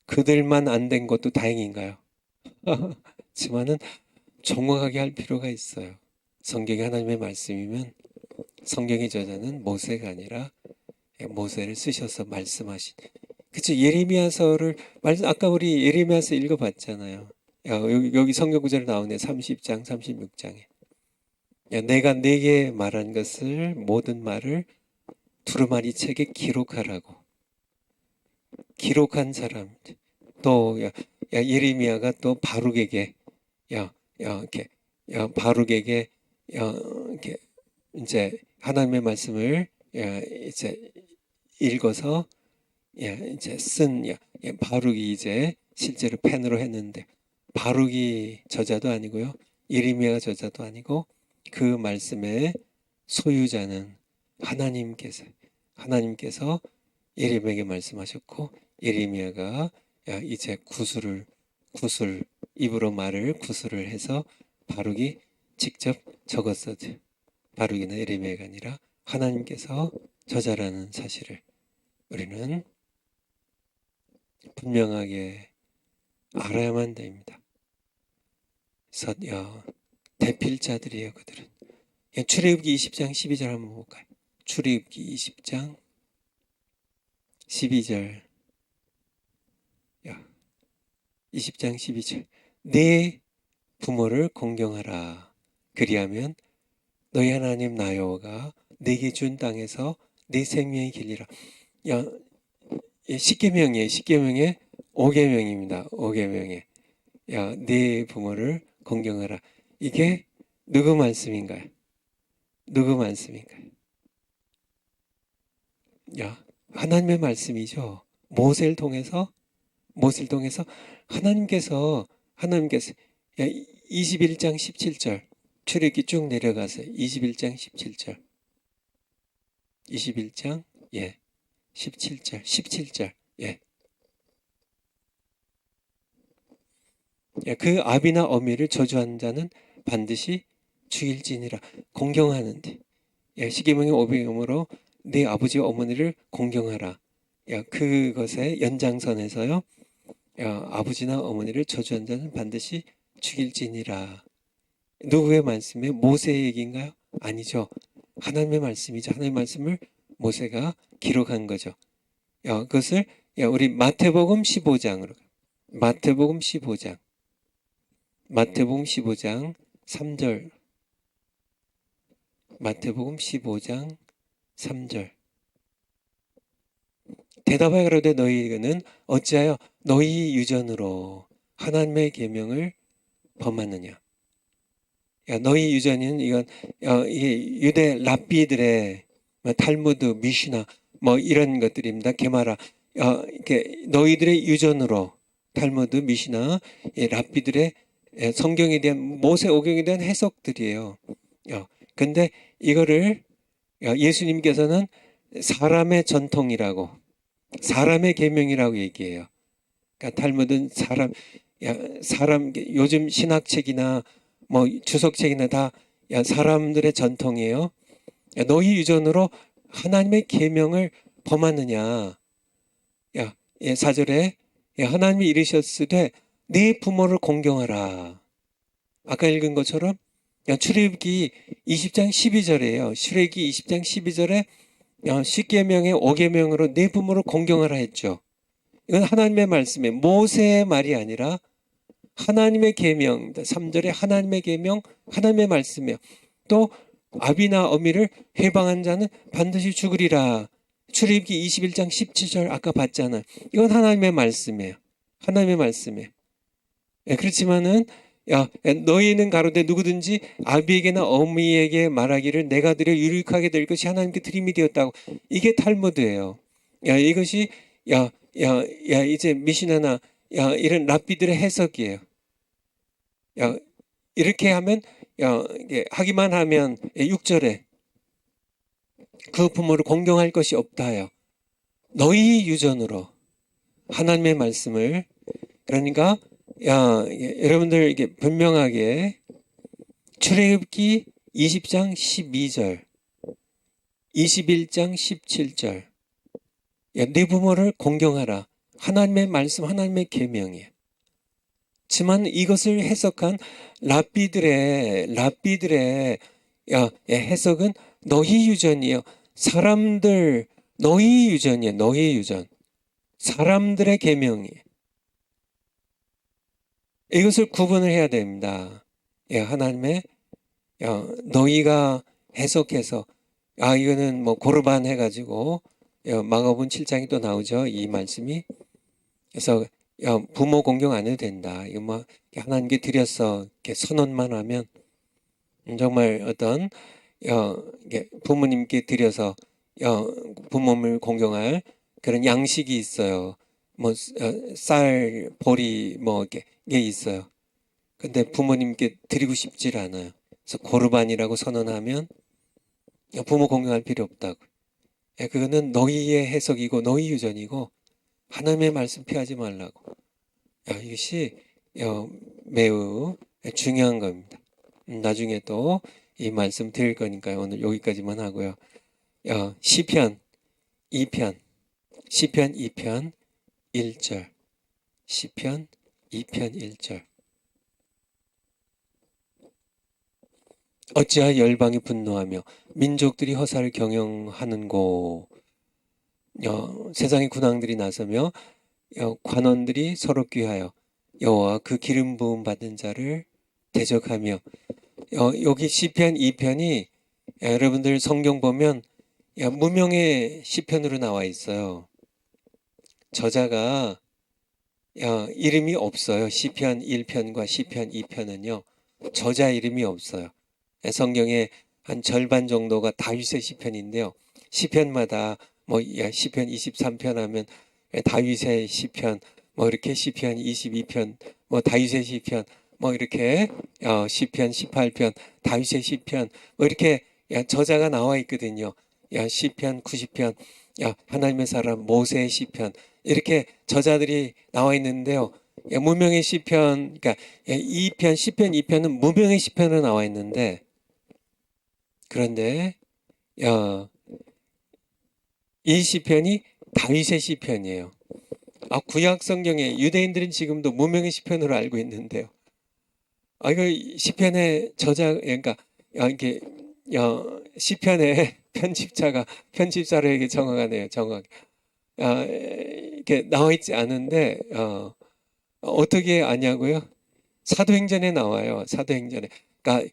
A: 그들만 안 된 것도 다행인가요? 하지만은 정확하게 할 필요가 있어요. 성경이 하나님의 말씀이면 성경의 저자는 모세가 아니라 모세를 쓰셔서 말씀하신 그쵸 예레미야서를 아까 우리 예레미야서 읽어봤잖아요. 여기 성경 구절에 나오네 30장 36장에 내가 네게 말한 것을 모든 말을 두루마리 책에 기록하라고 기록한 사람. 또 예레미야가 또 바룩에게 이렇게 바룩에게 이렇게 이제 하나님의 말씀을 이제 읽어서 이제 쓴 바룩이 이제 실제로 펜으로 했는데, 바룩이 저자도 아니고요, 예레미야가 저자도 아니고, 그 말씀의 소유자는 하나님께서 예레미야에게 말씀하셨고, 예레미야가 이제 입으로 말을 구술을 해서 바룩이 직접 적었어도, 바룩이나 예레미야가 아니라 하나님께서 저자라는 사실을 우리는 분명하게 알아야만 됩니다. 그래서 대필자들이에요, 그들은. 출애굽기 20장 12절 한번 볼까요? 출애굽기 20장 12절. 20장 12절. 내 부모를 공경하라. 그리하면 너희 하나님 나 여호와가 내게 준 땅에서 내 생명이 길리라. 십계명이에요. 십계명의 5계명입니다. 5계명에 네 부모를 공경하라. 이게 누구 말씀인가요? 누구 말씀인가요? 하나님의 말씀이죠. 모세를 통해서 하나님께서 21장 17절, 출애굽기 쭉 내려가세요. 21장 17절. 21장 17절. 그 아비나 어미를 저주하는 자는 반드시 죽일지니라. 공경하는데, 십계명의 5계명으로 네 아버지와 어머니를 공경하라. 그것의 연장선에서요, 아버지나 어머니를 저주하는 자는 반드시 죽일지니라. 누구의 말씀이에요? 모세의 얘기인가요? 아니죠. 하나님의 말씀이죠. 하나님의 말씀을 모세가 기록한 거죠. 그것을 우리 마태복음 15장으로, 마태복음 15장 3절. 마태복음 15장 3절. 대답하여 가로되 너희는 어찌하여 너희 유전으로 하나님의 계명을 범하느냐. 너희 유전은 이건 유대 랍비들의 탈무드, 미시나 뭐 이런 것들입니다. 게마라. 이렇게 너희들의 유전으로, 탈무드, 미시나, 랍비들의 성경에 대한, 모세 오경에 대한 해석들이에요. 근데 이거를 예수님께서는 사람의 전통이라고, 사람의 계명이라고 얘기해요. 그러니까 탈무드는 사람 요즘 신학책이나 뭐 주석책이나 다 사람들의 전통이에요. 너희 유전으로 하나님의 계명을 범하느냐. 4절에 하나님이 이르셨으되 네 부모를 공경하라. 아까 읽은 것처럼 출애굽기 20장 12절이에요. 출애굽기 20장 12절에 10계명의 5계명으로 네 부모를 공경하라 했죠. 이건 하나님의 말씀이에요. 모세의 말이 아니라 하나님의 계명입니다. 3절에 하나님의 계명, 하나님의 말씀이에요. 또 아비나 어미를 해방한 자는 반드시 죽으리라. 출애굽기 21장 17절 아까 봤잖아요. 이건 하나님의 말씀이에요. 하나님의 말씀이에요. 그렇지만은 너희는 가로되 누구든지 아비에게나 어미에게 말하기를 내가 드려 유익하게 될 것이 하나님께 드림이 되었다고. 이게 탈무드예요. 이것이 이제 미시나나 이런 랍비들의 해석이에요. 이렇게 하면 하기만 하면 6절에 그 부모를 공경할 것이 없다요. 너희 유전으로 하나님의 말씀을, 그러니까 여러분들 이게 분명하게 출애굽기 20장 12절, 21장 17절, 네 부모를 공경하라. 하나님의 말씀, 하나님의 계명이에요. 하지만 이것을 해석한 랍비들의 해석은 너희 유전이에요. 사람들, 너희 유전이에요. 너희 유전. 사람들의 계명이에요. 이것을 구분을 해야 됩니다. 하나님의 너희가 해석해서 이거는 뭐 고르반 해가지고 마가복음 7장이 또 나오죠. 이 말씀이 그래서 야, 부모 공경 안 해도 된다. 이거 뭐 하나님께 드렸어. 이렇게 선언만 하면 정말 어떤 이게 부모님께 드려서 부모를 공경할 그런 양식이 있어요. 뭐 쌀, 보리 뭐 이게 있어요. 근데 부모님께 드리고 싶질 않아요. 그래서 고르반이라고 선언하면 부모 공경할 필요 없다고. 그거는 너희의 해석이고 너희 유전이고 하나님의 말씀 피하지 말라고. 이것이 매우 중요한 겁니다. 나중에 또 이 말씀 드릴 거니까요. 오늘 여기까지만 하고요. 시편 2편, 시편 2편 1절, 시편 2편 1절. 어찌하여 열방이 분노하며 민족들이 허사를 경영하는고. 세상의 군왕들이 나서며 관원들이 서로 꾀하여 여호와 그 기름 부음 받은 자를 대적하며. 여기 시편 2편이 여러분들 성경 보면 무명의 시편으로 나와 있어요. 저자가 이름이 없어요. 시편 1편과 시편 2편은요. 저자 이름이 없어요. 성경의 한 절반 정도가 다윗의 시편인데요. 시편마다 뭐 시편 23편 하면 다윗의 시편, 뭐 이렇게 시편 22편, 뭐 다윗의 시편, 뭐 이렇게 시편 18편, 다윗의 시편, 뭐 이렇게 저자가 나와 있거든요. 시편 90편, 하나님의 사람 모세의 시편, 이렇게 저자들이 나와 있는데요. 무명의 시편, 그러니까 2편, 시편 2편은 무명의 시편으로 나와 있는데, 그런데 이 시편이 다윗의 시편이에요. 구약 성경에 유대인들은 지금도 무명의 시편으로 알고 있는데요. 이거 시편의 저자, 그러니까 이게 시편의 편집자로에게 정확하네요. 정확. 이렇게 나와 있지 않은데 어떻게 아냐고요? 사도행전에 나와요. 사도행전에. 그러니까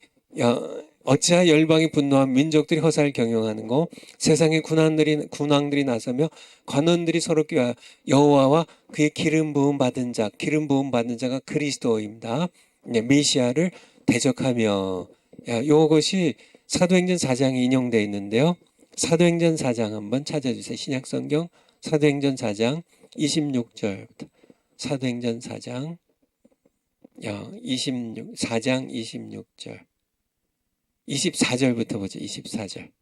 A: 어찌하여 열방이 분노한 민족들이 허사를 경영하는 거, 세상의 군왕들이 나서며 관원들이 서로 껴 여호와와 그의 기름 부음 받은 자, 기름 부음 받은 자가 그리스도입니다. 메시아를 대적하며. 요것이 사도행전 4장에 인용되어 있는데요. 사도행전 4장 한번 찾아주세요. 신약성경 사도행전 4장 26절부터. 사도행전 4장 4장 26절. 24절부터 보죠. 24절.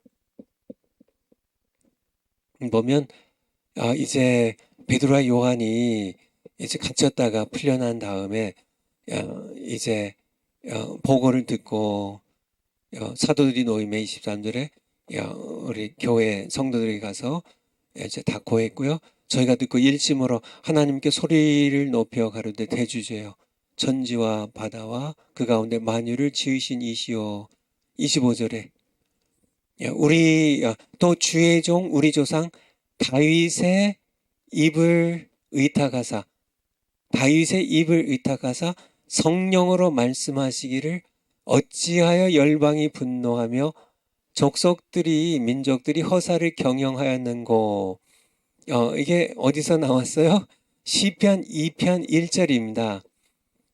A: 보면 이제 베드로와 요한이 이제 갇혔다가 풀려난 다음에 이제 보고를 듣고 사도들이 모임에 23절에 우리 교회 성도들이 가서 이제 다 고했고요. 저희가 듣고 일심으로 하나님께 소리를 높여 가로되 대주제여 천지와 바다와 그 가운데 만유를 지으신 이시오. 25절에 우리 또 주의 종 우리 조상 다윗의 입을 의탁하사 성령으로 말씀하시기를 어찌하여 열방이 분노하며 민족들이 허사를 경영하였는고. 이게 어디서 나왔어요? 시편 2편 1절입니다.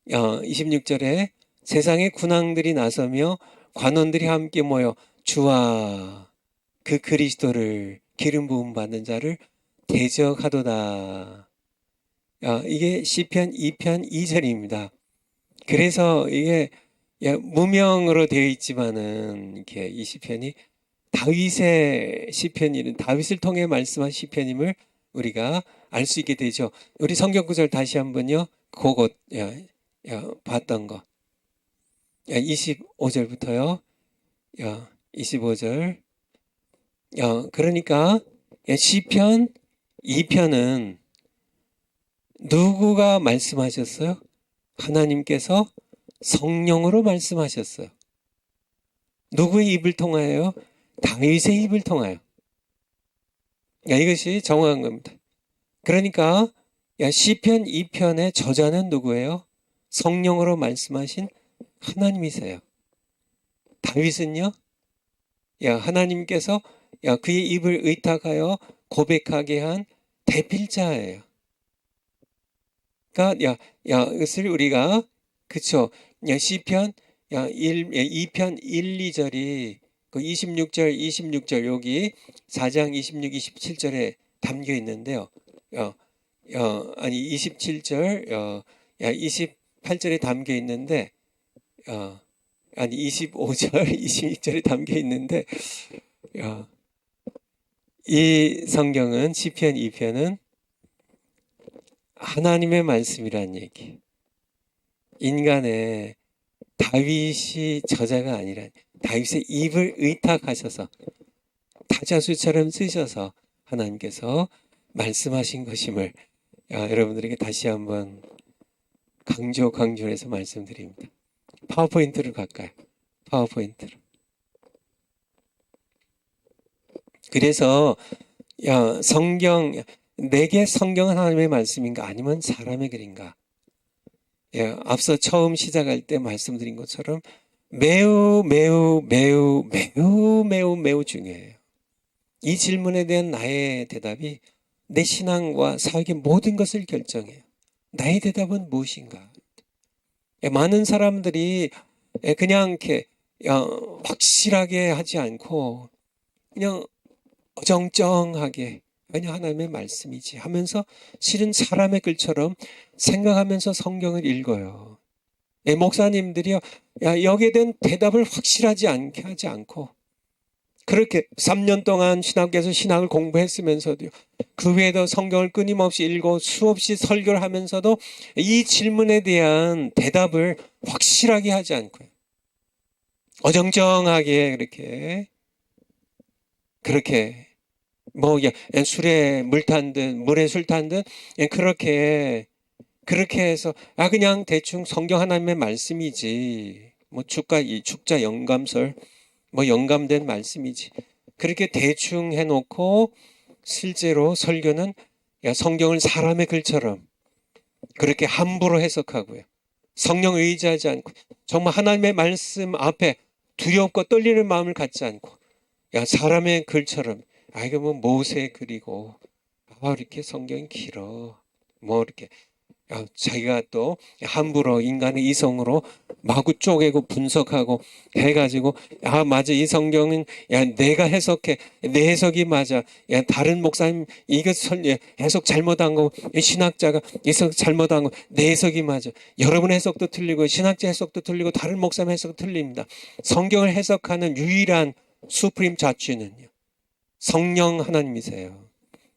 A: 26절에 세상의 군왕들이 나서며 관원들이 함께 모여 주와 그 그리스도를 기름 부음 받는 자를 대적하도다. 이게 시편 2편 2절입니다. 그래서 이게 무명으로 되어 있지만은 이렇게 이 시편이 다윗의 시편이는 다윗을 통해 말씀한 시편임을 우리가 알 수 있게 되죠. 우리 성경 구절 다시 한번요. 그것 봤던 거. 25절부터요. 25절. 그러니까 시편 2편은 누구가 말씀하셨어요? 하나님께서 성령으로 말씀하셨어요. 누구의 입을 통하여요? 다윗의 입을 통하여. 이것이 정확한 겁니다. 그러니까 시편 2편의 저자는 누구예요? 성령으로 말씀하신 하나님이세요. 다윗은요? 하나님께서 그의 입을 의탁하여 고백하게 한 대필자예요. 이것을 우리가 그쵸? 시편 2편 1, 2절이 그 26절 여기 4장 26, 27절에 담겨 있는데요. 아니 27절 28절에 담겨 있는데 아니 25절 26절에 담겨 있는데 이 성경은 시편 2편은 하나님의 말씀이란 얘기. 인간의 다윗이 저자가 아니라 다윗의 입을 의탁하셔서 타자수처럼 쓰셔서 하나님께서 말씀하신 것임을 여러분들에게 다시 한번 강조해서 말씀드립니다. 파워포인트로 갈까요? 파워포인트로. 그래서 내게 성경은 하나님의 말씀인가 아니면 사람의 글인가? 앞서 처음 시작할 때 말씀드린 것처럼 매우 중요해요. 이 질문에 대한 나의 대답이 내 신앙과 사역의 모든 것을 결정해요. 나의 대답은 무엇인가? 많은 사람들이 그냥 이렇게 확실하게 하지 않고 그냥 어정쩡하게 그냥 하나님의 말씀이지 하면서 실은 사람의 글처럼 생각하면서 성경을 읽어요. 목사님들이요, 여기에 대한 대답을 확실하지 않게 하지 않고 그렇게 3년 동안 신학교에서 신학을 공부했으면서도 그 외에도 성경을 끊임없이 읽고 수없이 설교를 하면서도 이 질문에 대한 대답을 확실하게 하지 않고요. 어정쩡하게 그렇게 뭐 술에 물 탄 듯 물에 술 탄 듯 그렇게 해서 그냥 대충 성경 하나님의 말씀이지 뭐 축자 영감설 뭐 영감된 말씀이지 그렇게 대충 해놓고 실제로 설교는 성경을 사람의 글처럼 그렇게 함부로 해석하고요. 성령 의지하지 않고 정말 하나님의 말씀 앞에 두렵고 떨리는 마음을 갖지 않고 사람의 글처럼 이거 뭐 모세 글이고 이렇게 성경이 길어 뭐 이렇게 자기가 또 함부로 인간의 이성으로 마구 쪼개고 분석하고 해가지고 맞아 이 성경은 내가 해석해 내 해석이 맞아 다른 목사님 이거 해석 잘못한 거 신학자가 해석 잘못한 거 내 해석이 맞아 여러분 해석도 틀리고 신학자 해석도 틀리고 다른 목사님 해석도 틀립니다. 성경을 해석하는 유일한 수프림 자취는요 성령 하나님이세요.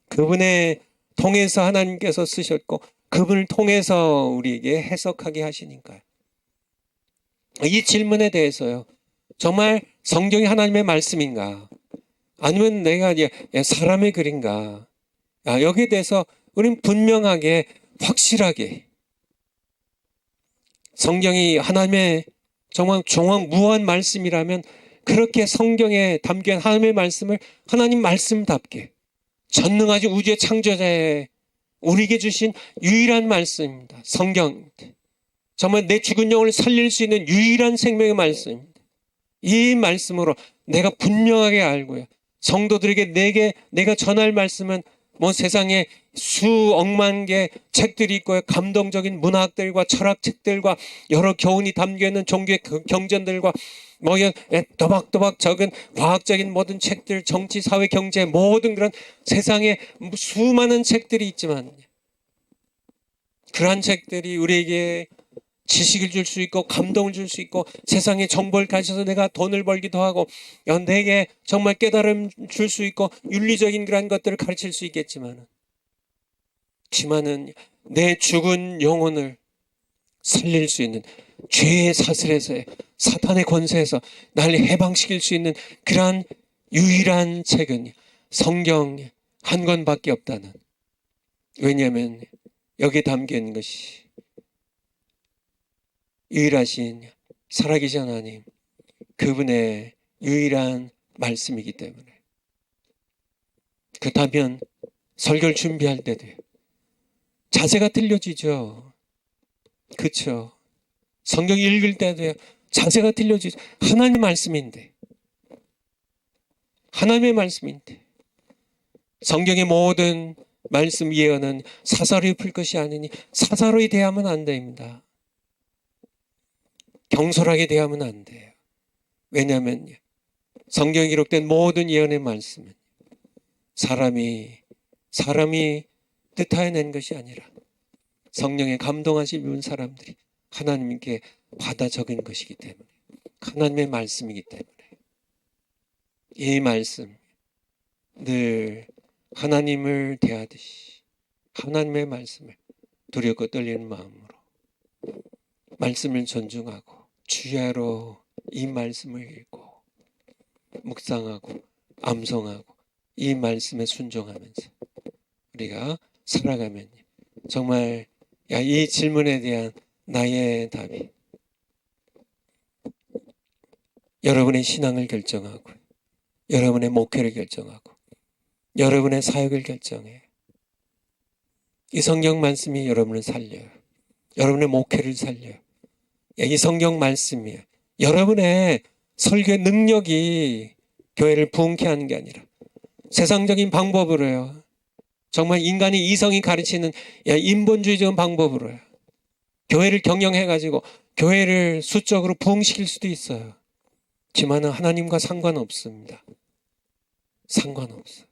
A: 그분의 통해서 하나님께서 쓰셨고 그분을 통해서 우리에게 해석하게 하시니까요. 이 질문에 대해서요. 정말 성경이 하나님의 말씀인가? 아니면 내가 사람의 글인가? 여기에 대해서 우리는 분명하게 확실하게 성경이 하나님의 정말 종횡무한 말씀이라면 그렇게 성경에 담긴 하나님의 말씀을 하나님 말씀답게 전능하신 우주의 창조자의 우리에게 주신 유일한 말씀입니다. 성경. 정말 내 죽은 영혼을 살릴 수 있는 유일한 생명의 말씀입니다. 이 말씀으로 내가 분명하게 알고요. 성도들에게 내가 전할 말씀은 뭐 세상에 수억만 개 책들이 있고요. 감동적인 문학들과 철학책들과 여러 교훈이 담겨있는 종교의 경전들과 뭐 또박또박 적은 과학적인 모든 책들, 정치, 사회, 경제 모든 그런 세상에 수많은 책들이 있지만 그러한 책들이 우리에게 지식을 줄 수 있고 감동을 줄 수 있고 세상에 정보를 가져서 내가 돈을 벌기도 하고 내게 정말 깨달음 줄 수 있고 윤리적인 그러한 것들을 가르칠 수 있겠지만은 내 죽은 영혼을 살릴 수 있는 죄의 사슬에서의 사탄의 권세에서 나를 해방시킬 수 있는 그러한 유일한 책은 성경 한 권밖에 없다는. 왜냐하면 여기에 담겨있는 것이 유일하신 살아계신 하나님 그분의 유일한 말씀이기 때문에 그렇다면 설교를 준비할 때도 자세가 틀려지죠. 그렇죠. 성경 읽을 때도 자세가 틀려지죠. 하나님의 말씀인데 하나님의 말씀인데 성경의 모든 말씀 예언은 사사로이 풀 것이 아니니 사사로이 대하면 안 됩니다. 경솔하게 대하면 안 돼요. 왜냐하면 성경에 기록된 모든 예언의 말씀은 사람이 뜻하여 낸 것이 아니라 성령에 감동하신 사람들이 하나님께 받아 적은 것이기 때문에, 하나님의 말씀이기 때문에 이 말씀 늘 하나님을 대하듯이 하나님의 말씀을 두렵고 떨리는 마음으로 말씀을 존중하고 주야로 이 말씀을 읽고 묵상하고 암송하고 이 말씀에 순종하면서 우리가 살아가면 정말 이 질문에 대한 나의 답이 여러분의 신앙을 결정하고 여러분의 목회를 결정하고 여러분의 사역을 결정해. 이 성경 말씀이 여러분을 살려요. 여러분의 목회를 살려요. 이 성경 말씀이에요. 여러분의 설교 능력이 교회를 부흥케 하는 게 아니라 세상적인 방법으로요. 정말 인간의 이성이 가르치는 인본주의적인 방법으로요. 교회를 경영해가지고 교회를 수적으로 부흥시킬 수도 있어요. 하지만 하나님과 상관없습니다. 상관없어요.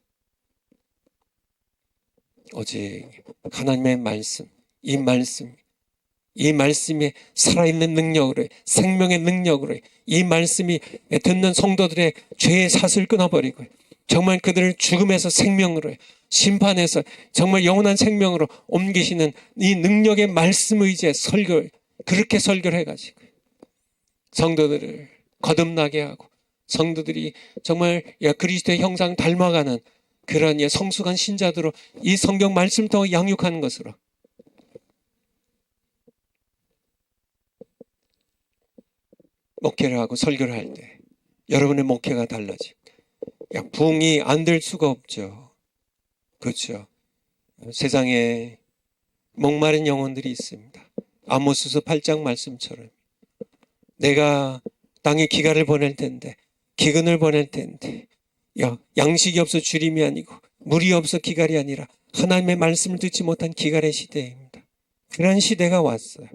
A: 오직 하나님의 말씀, 이 말씀이 살아있는 능력으로, 생명의 능력으로 이 말씀이 듣는 성도들의 죄의 삿을 끊어버리고 정말 그들을 죽음에서 생명으로, 심판에서 정말 영원한 생명으로 옮기시는 이 능력의 말씀 의지의 그렇게 설교를 해가지고 성도들을 거듭나게 하고 성도들이 정말 그리스도의 형상 닮아가는 그런 성숙한 신자들로 이 성경 말씀을 더 양육하는 것으로 목회를 하고 설교를 할 때 여러분의 목회가 달라지고 부흥이 안 될 수가 없죠. 그렇죠. 세상에 목마른 영혼들이 있습니다. 아모스서 8장 말씀처럼 내가 땅에 기갈을 보낼 텐데 기근을 보낼 텐데 양식이 없어 주림이 아니고 물이 없어 기갈이 아니라 하나님의 말씀을 듣지 못한 기갈의 시대입니다. 그런 시대가 왔어요.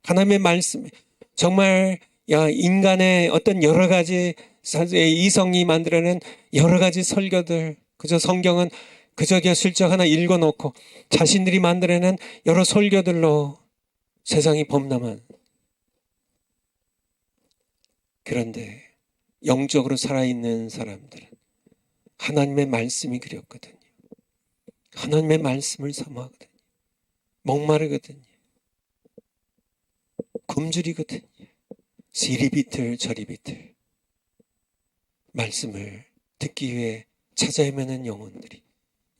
A: 하나님의 말씀 정말 인간의 어떤 여러 가지 이성이 만들어낸 여러 가지 설교들, 그저 성경은 그저 슬쩍 하나 읽어놓고 자신들이 만들어낸 여러 설교들로 세상이 범람한. 그런데 영적으로 살아있는 사람들은 하나님의 말씀이 그렸거든요. 하나님의 말씀을 사모하거든요. 목마르거든요. 굶주리거든요. 이리 비틀 저리 비틀 말씀을 듣기 위해 찾아 헤매는 영혼들이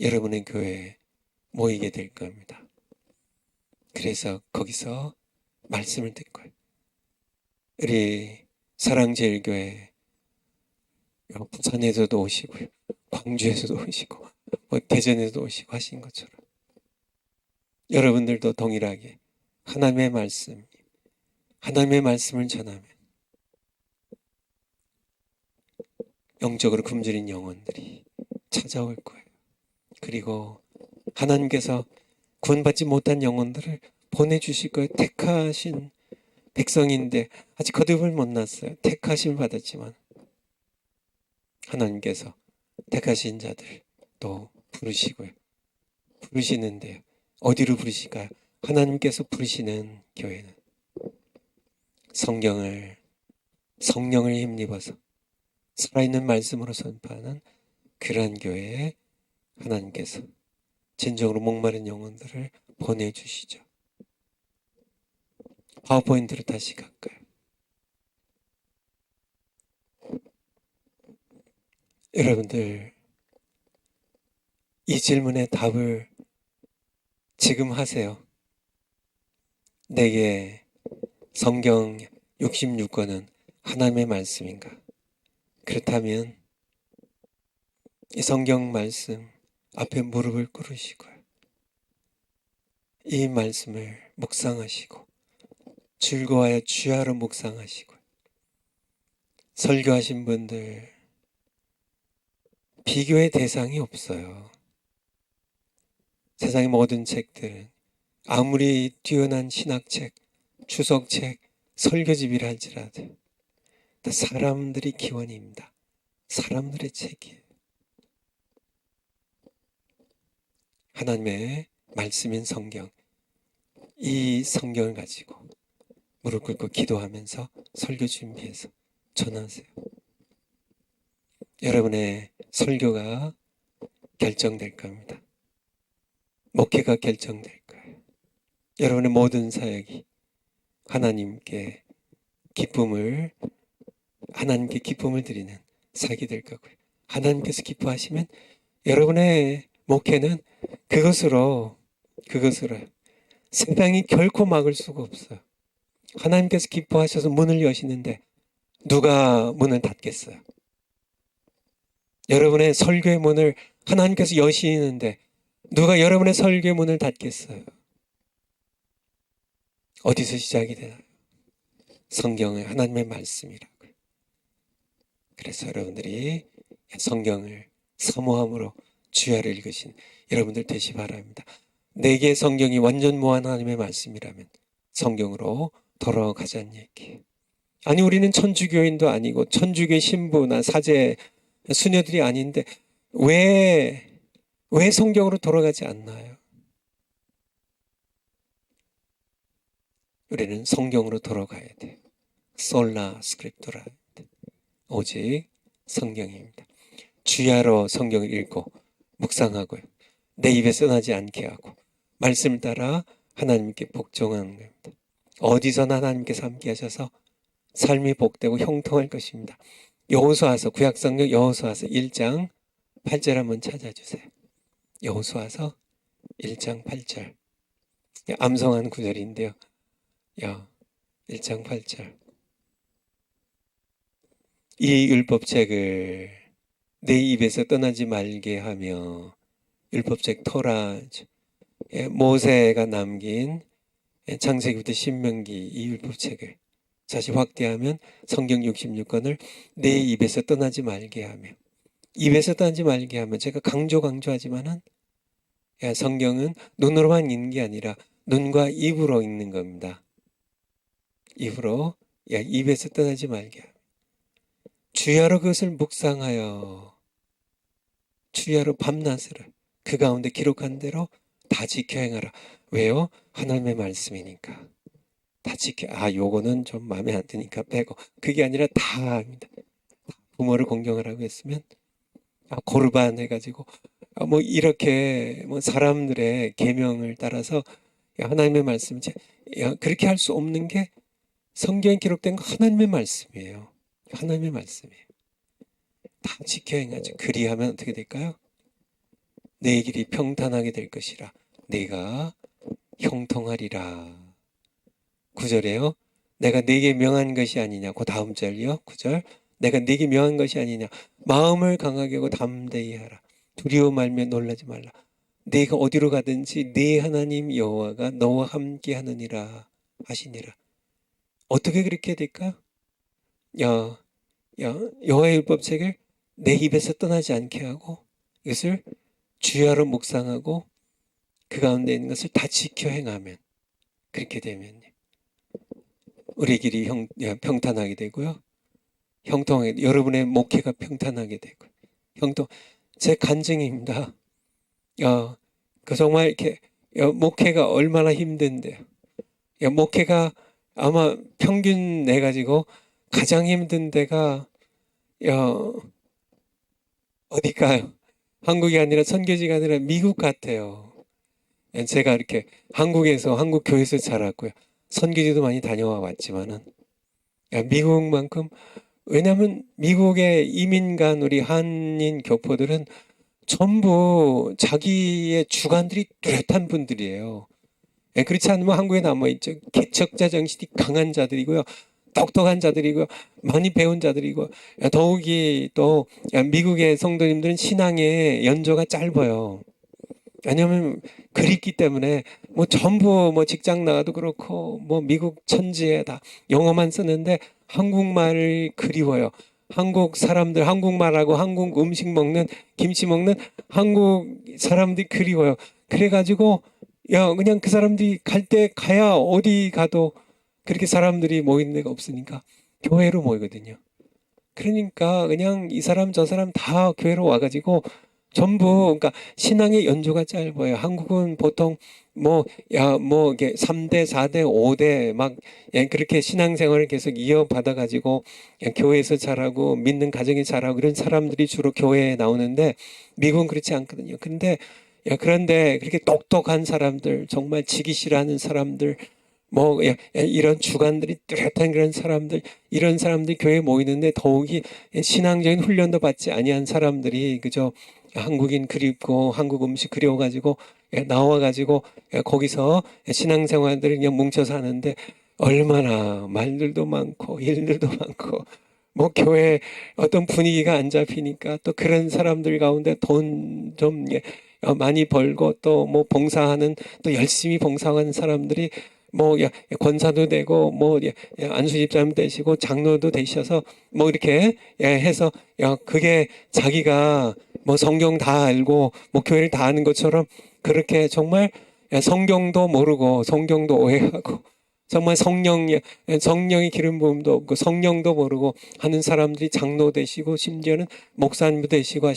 A: 여러분의 교회에 모이게 될 겁니다. 그래서 거기서 말씀을 듣고 우리 사랑제일교회 부산에서도 오시고요, 광주에서도 오시고 대전에서도 오시고 하신 것처럼 여러분들도 동일하게 하나님의 말씀을 전하면 영적으로 굶주린 영혼들이 찾아올 거예요. 그리고 하나님께서 구원받지 못한 영혼들을 보내주실 거예요. 택하신 백성인데 아직 거듭을 못 났어요. 택하심을 받았지만 하나님께서 택하신 자들 또 부르시고요. 부르시는데요. 어디로 부르실까요? 하나님께서 부르시는 교회는 성령을 힘입어서 살아있는 말씀으로 선포하는 그러한 교회에 하나님께서 진정으로 목마른 영혼들을 보내주시죠. 파워포인트로 다시 갈까요? 여러분들 이 질문의 답을 지금 하세요. 내게 성경 66권은 하나님의 말씀인가? 그렇다면 이 성경 말씀 앞에 무릎을 꿇으시고요. 이 말씀을 묵상하시고 즐거워하여 주야로 묵상하시고 설교하신 분들 비교의 대상이 없어요. 세상의 모든 책들은 아무리 뛰어난 신학책, 주석책, 설교집이라 할지라도 다 사람들이 기원입니다. 사람들의 책이에요. 하나님의 말씀인 성경, 이 성경을 가지고 무릎 꿇고 기도하면서 설교 준비해서 전하세요. 여러분의 설교가 결정될 겁니다. 목회가 결정될 거예요. 여러분의 모든 사역이 하나님께 기쁨을 드리는 사역이 될 거고요. 하나님께서 기뻐하시면 여러분의 목회는 그것으로 세상이 결코 막을 수가 없어요. 하나님께서 기뻐하셔서 문을 여시는데 누가 문을 닫겠어요? 여러분의 설교의 문을 하나님께서 여시는데 누가 여러분의 설교의 문을 닫겠어요? 어디서 시작이 되나요? 성경의 하나님의 말씀이라고요. 그래서 여러분들이 성경을 사모함으로 주야를 읽으신 여러분들 되시 바랍니다. 내게 성경이 완전 무한 하나님의 말씀이라면 성경으로 돌아가자는 얘기예요. 아니 우리는 천주교인도 아니고 천주교 신부나 사제 수녀들이 아닌데 왜 성경으로 돌아가지 않나요? 우리는 성경으로 돌아가야 돼요. 솔라 스크립토라, 오직 성경입니다. 주야로 성경을 읽고 묵상하고요. 내 입에 써나지 않게 하고 말씀을 따라 하나님께 복종하는 겁니다. 어디서나 하나님께서 함께 하셔서 삶이 복되고 형통할 것입니다. 여호수아서, 구약성경 여호수아서 1장 8절 한번 찾아주세요. 여호수아서 1장 8절. 암송한 구절인데요. 1장 8절. 이 율법책을 내 입에서 떠나지 말게 하며, 율법책 토라, 모세가 남긴 창세기부터 신명기 이 율법책을 사실 확대하면 성경 66권을 내 입에서 떠나지 말게 하며, 입에서 떠나지 말게 하면 제가 강조하지만은 성경은 눈으로만 읽는 게 아니라 눈과 입으로 읽는 겁니다. 입으로, 입에서 떠나지 말게 하며 주야로 그것을 묵상하여 주야로 밤낮으로 그 가운데 기록한 대로 다 지켜 행하라. 왜요? 하나님의 말씀이니까. 다 지켜. 요거는 좀 마음에 안 드니까 빼고. 그게 아니라 다 합니다. 부모를 공경하라고 했으면 고르반 해가지고 뭐 이렇게 뭐 사람들의 계명을 따라서 하나님의 말씀, 그렇게 할 수 없는 게 성경에 기록된 거 하나님의 말씀이에요. 하나님의 말씀이에요. 다 지켜 행하죠. 그리하면 어떻게 될까요? 내 길이 평탄하게 될 것이라 내가 형통하리라. 9절에요. 내가 네게 명한 것이 아니냐. 그 다음 절이요. 9절. 내가 네게 명한 것이 아니냐. 마음을 강하게 하고 담대히 하라. 두려워 말며 놀라지 말라. 네가 어디로 가든지 네 하나님 여호와가 너와 함께 하느니라 하시니라. 어떻게 그렇게 될까? 여호와의 율법책을 내 입에서 떠나지 않게 하고 이것을 주야로 묵상하고 그 가운데 있는 것을 다 지켜 행하면, 그렇게 되면 우리 길이 평탄하게 되고요. 형통하게, 여러분의 목회가 평탄하게 되고 제 간증입니다. 그 정말 이렇게 목회가 얼마나 힘든데요. 목회가 아마 평균 내 가지고 가장 힘든 데가 어딜까요? 한국이 아니라 선교지가 아니라 미국 같아요. 제가 이렇게 한국 교회에서 자랐고요. 선교지도 많이 다녀와 왔지만은 미국만큼, 왜냐하면 미국의 이민간 우리 한인 교포들은 전부 자기의 주관들이 뚜렷한 분들이에요. 그렇지 않으면 한국에 남아있죠. 개척자 정신이 강한 자들이고요. 똑똑한 자들이고요. 많이 배운 자들이고, 더욱이 또 미국의 성도님들은 신앙의 연조가 짧아요. 왜냐하면 그립기 때문에 전부 직장 나가도 그렇고 미국 천지에 다 영어만 쓰는데 한국말을 그리워요. 한국 사람들, 한국말하고 한국 음식 먹는, 김치 먹는 한국 사람들이 그리워요. 그래가지고 그냥 그 사람들이 갈 때 가야 어디 가도 그렇게 사람들이 모이는 데가 없으니까 교회로 모이거든요. 그러니까 그냥 이 사람 저 사람 다 교회로 와가지고 전부 그러니까 신앙의 연조가 짧아요. 한국은 보통 이게 3대, 4대, 5대 막 그렇게 신앙생활을 계속 이어받아 가지고 교회에서 자라고 믿는 가정에 자라고 그런 사람들이 주로 교회에 나오는데 미국은 그렇지 않거든요. 그런데 그렇게 똑똑한 사람들, 정말 지기 싫어하는 사람들 이런 주관들이 뚜렷한 그런 사람들, 이런 사람들이 교회에 모이는데 더욱이 신앙적인 훈련도 받지 아니한 사람들이 그저 한국인 그립고 한국 음식 그리워가지고 나와가지고 거기서 신앙생활들을 그냥 뭉쳐서 하는데 얼마나 말들도 많고 일들도 많고 교회 어떤 분위기가 안 잡히니까 또 그런 사람들 가운데 돈 좀 많이 벌고 또 봉사하는 또 열심히 봉사하는 사람들이 권사도 되고 안수집사님 되시고 장로도 되셔서 이렇게 해서 그게 자기가 성경 다 알고 교회를 다 아는 것처럼 그렇게 정말 성경도 모르고 성경도 오해하고 정말 성령의 기름 부음도 없고 성령도 모르고 하는 사람들이 장로 되시고 심지어는 목사님도 되시고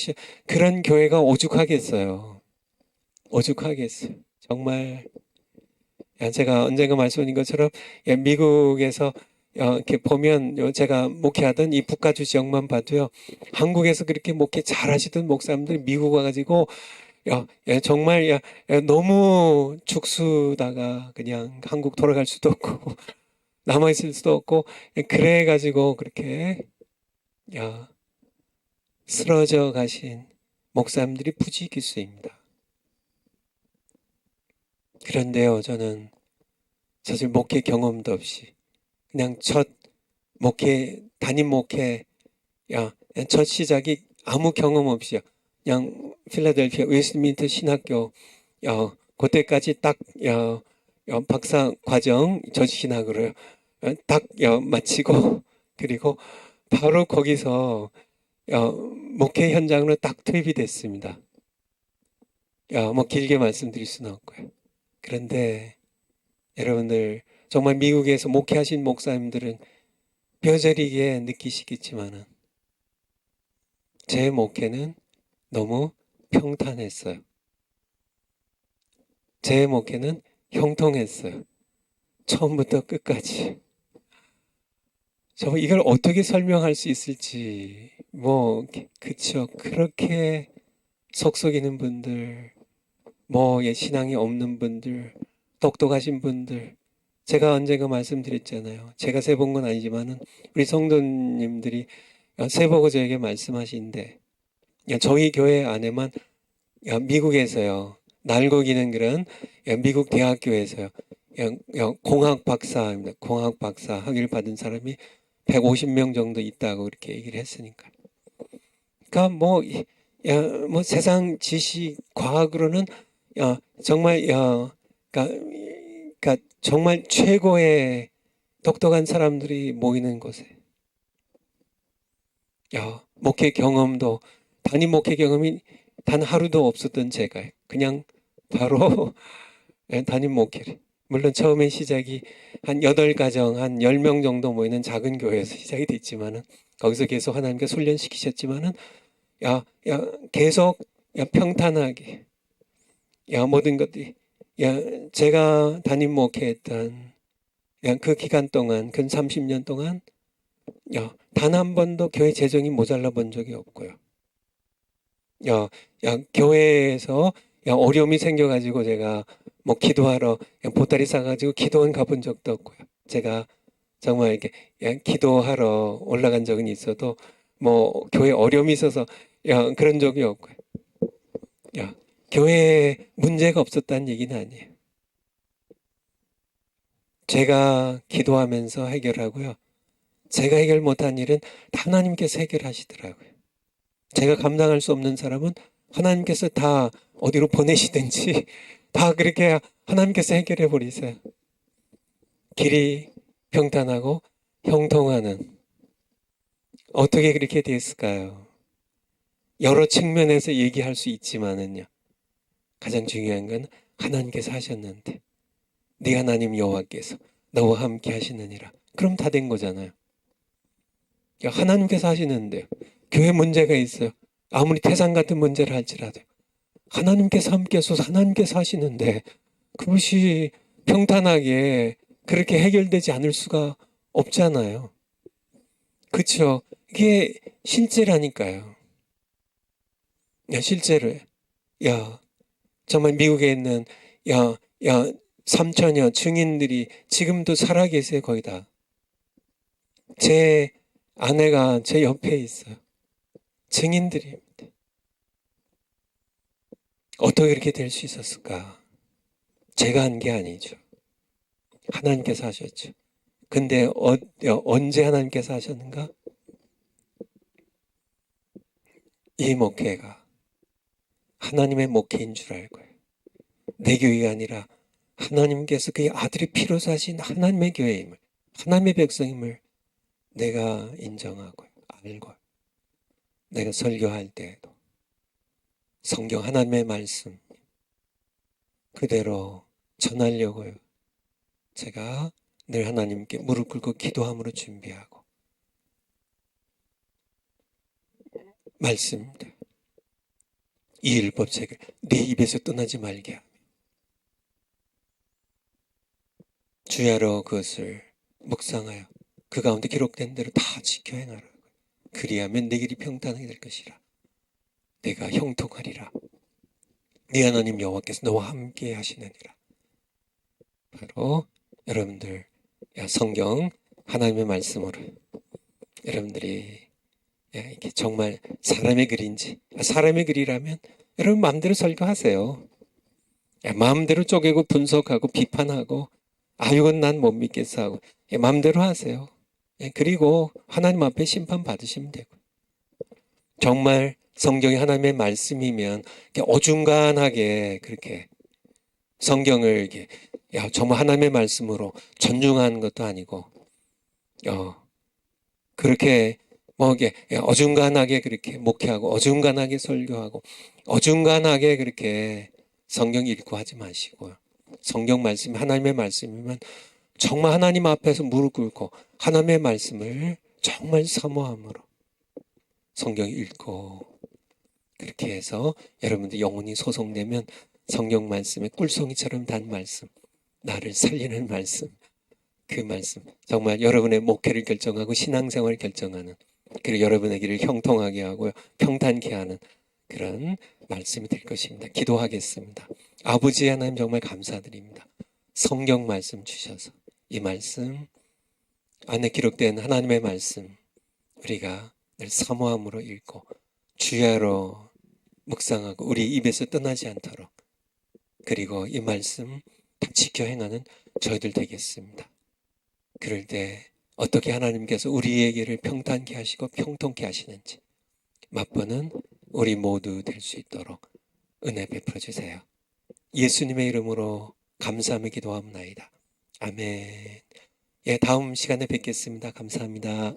A: 그런 교회가 오죽하겠어요. 오죽하겠어요. 정말 제가 언젠가 말씀드린 것처럼 미국에서 이렇게 보면 제가 목회하던 이 북가주 지역만 봐도요. 한국에서 그렇게 목회 잘하시던 목사님들이 미국 와가지고 정말 너무 죽수다가 그냥 한국 돌아갈 수도 없고 남아있을 수도 없고 그래가지고 그렇게 쓰러져 가신 목사님들이 부지기수입니다. 그런데요, 저는 사실 목회 경험도 없이 그냥 첫 담임 목회, 첫 시작이 아무 경험 없이요. 그냥 필라델피아 웨스트민스터 신학교, 그때까지 딱, 박사 과정 저신학으로요. 딱, 마치고, 그리고 바로 거기서, 목회 현장으로 딱 투입이 됐습니다. 길게 말씀드릴 수는 없고요. 그런데 여러분들 정말 미국에서 목회하신 목사님들은 뼈저리게 느끼시겠지만은 제 목회는 너무 평탄했어요. 제 목회는 형통했어요. 처음부터 끝까지. 이걸 어떻게 설명할 수 있을지 그쵸. 그렇게 속썩이는 분들, 신앙이 없는 분들, 똑똑하신 분들, 제가 언젠가 말씀드렸잖아요. 제가 세본 건 아니지만은 우리 성도님들이 세보고 저에게 말씀하시는데 저희 교회 안에만 미국에서요. 날고기는 그런 미국 대학교에서요. 공학 박사입니다. 공학 박사 학위를 받은 사람이 150명 정도 있다고 그렇게 얘기를 했으니까. 그러니까 세상 지식 과학으로는 정말 그러니까 정말 최고의 똑똑한 사람들이 모이는 곳에 목회 경험도 담임 목회 경험이 단 하루도 없었던 제가 그냥 바로 담임 목회를 물론 처음에 시작이 한 8가정 한 10명 정도 모이는 작은 교회에서 시작이 됐지만은 거기서 계속 하나님께서 훈련시키셨지만은 계속 평탄하게 모든 것들이 제가 담임 목회했던 그 기간 동안 근 30년 동안 단 한 번도 교회 재정이 모자라 본 적이 없고요. 교회에서 어려움이 생겨가지고 제가 기도하러 보따리 싸가지고 기도원 가본 적도 없고요. 제가 정말 이렇게 기도하러 올라간 적은 있어도 교회 어려움이 있어서 그런 적이 없고요. 교회에 문제가 없었다는 얘기는 아니에요. 제가 기도하면서 해결하고요. 제가 해결 못한 일은 하나님께서 해결하시더라고요. 제가 감당할 수 없는 사람은 하나님께서 다 어디로 보내시든지 다 그렇게 하나님께서 해결해 버리세요. 길이 평탄하고 형통하는 어떻게 그렇게 됐을까요? 여러 측면에서 얘기할 수 있지만은요. 가장 중요한 건 하나님께서 하셨는데 네 하나님 여호와께서 너와 함께 하시느니라. 그럼 다 된 거잖아요. 하나님께서 하시는데요. 교회 문제가 있어요. 아무리 태산 같은 문제를 할지라도 하나님께서 함께 하셔서 하나님께서 하시는데 그것이 평탄하게 그렇게 해결되지 않을 수가 없잖아요. 그렇죠? 이게 실제라니까요. 야, 실제로. 야, 정말 미국에 있는 야, 야, 3천여 증인들이 지금도 살아계세요, 거의 다. 제 아내가 제 옆에 있어요. 증인들입니다. 어떻게 그렇게 될 수 있었을까? 제가 한 게 아니죠. 하나님께서 하셨죠. 근데 언제 하나님께서 하셨는가? 이 목회가 하나님의 목회인 줄 알고요. 내 교회가 아니라 하나님께서 그의 아들의 피로 사신 하나님의 교회임을, 하나님의 백성임을 내가 인정하고요. 알고 내가 설교할 때에도 성경 하나님의 말씀 그대로 전하려고요. 제가 늘 하나님께 무릎 꿇고 기도함으로 준비하고 말씀입니다. 이 율법책을 네 입에서 떠나지 말게 하며 주야로 그것을 묵상하여 그 가운데 기록된 대로 다 지켜 행하라. 그리하면 내 길이 평탄하게 될 것이라. 내가 형통하리라. 네 하나님 여호와께서 너와 함께 하시느니라. 바로 여러분들 성경 하나님의 말씀으로 여러분들이 이게 정말 사람의 글인지 사람의 글이라면 여러분 마음대로 설교하세요. 마음대로 쪼개고 분석하고 비판하고 이건 난 못 믿겠어 하고 마음대로 하세요. 그리고 하나님 앞에 심판 받으시면 되고 정말 성경이 하나님의 말씀이면 어중간하게 그렇게 성경을 이렇게 정말 하나님의 말씀으로 전중하는 것도 아니고 그렇게 이게 어중간하게 그렇게 목회하고 어중간하게 설교하고 어중간하게 그렇게 성경 읽고 하지 마시고요. 성경 말씀이 하나님의 말씀이면 정말 하나님 앞에서 무릎 꿇고 하나님의 말씀을 정말 사모함으로 성경 읽고 그렇게 해서 여러분들 영혼이 소송되면 성경 말씀의 꿀송이처럼 단 말씀, 나를 살리는 말씀, 그 말씀 정말 여러분의 목회를 결정하고 신앙생활을 결정하는 그리고 여러분의 길을 형통하게 하고 평탄케 하는 그런 말씀이 될 것입니다. 기도하겠습니다. 아버지 하나님 정말 감사드립니다. 성경 말씀 주셔서 이 말씀 안에 기록된 하나님의 말씀 우리가 늘 사모함으로 읽고 주야로 묵상하고 우리 입에서 떠나지 않도록 그리고 이 말씀 다 지켜 행하는 저희들 되겠습니다. 그럴 때 어떻게 하나님께서 우리에게를 평탄케 하시고 평통케 하시는지 맛보는 우리 모두 될 수 있도록 은혜 베풀어 주세요. 예수님의 이름으로 감사하며 기도합나이다. 아멘. 다음 시간에 뵙겠습니다. 감사합니다.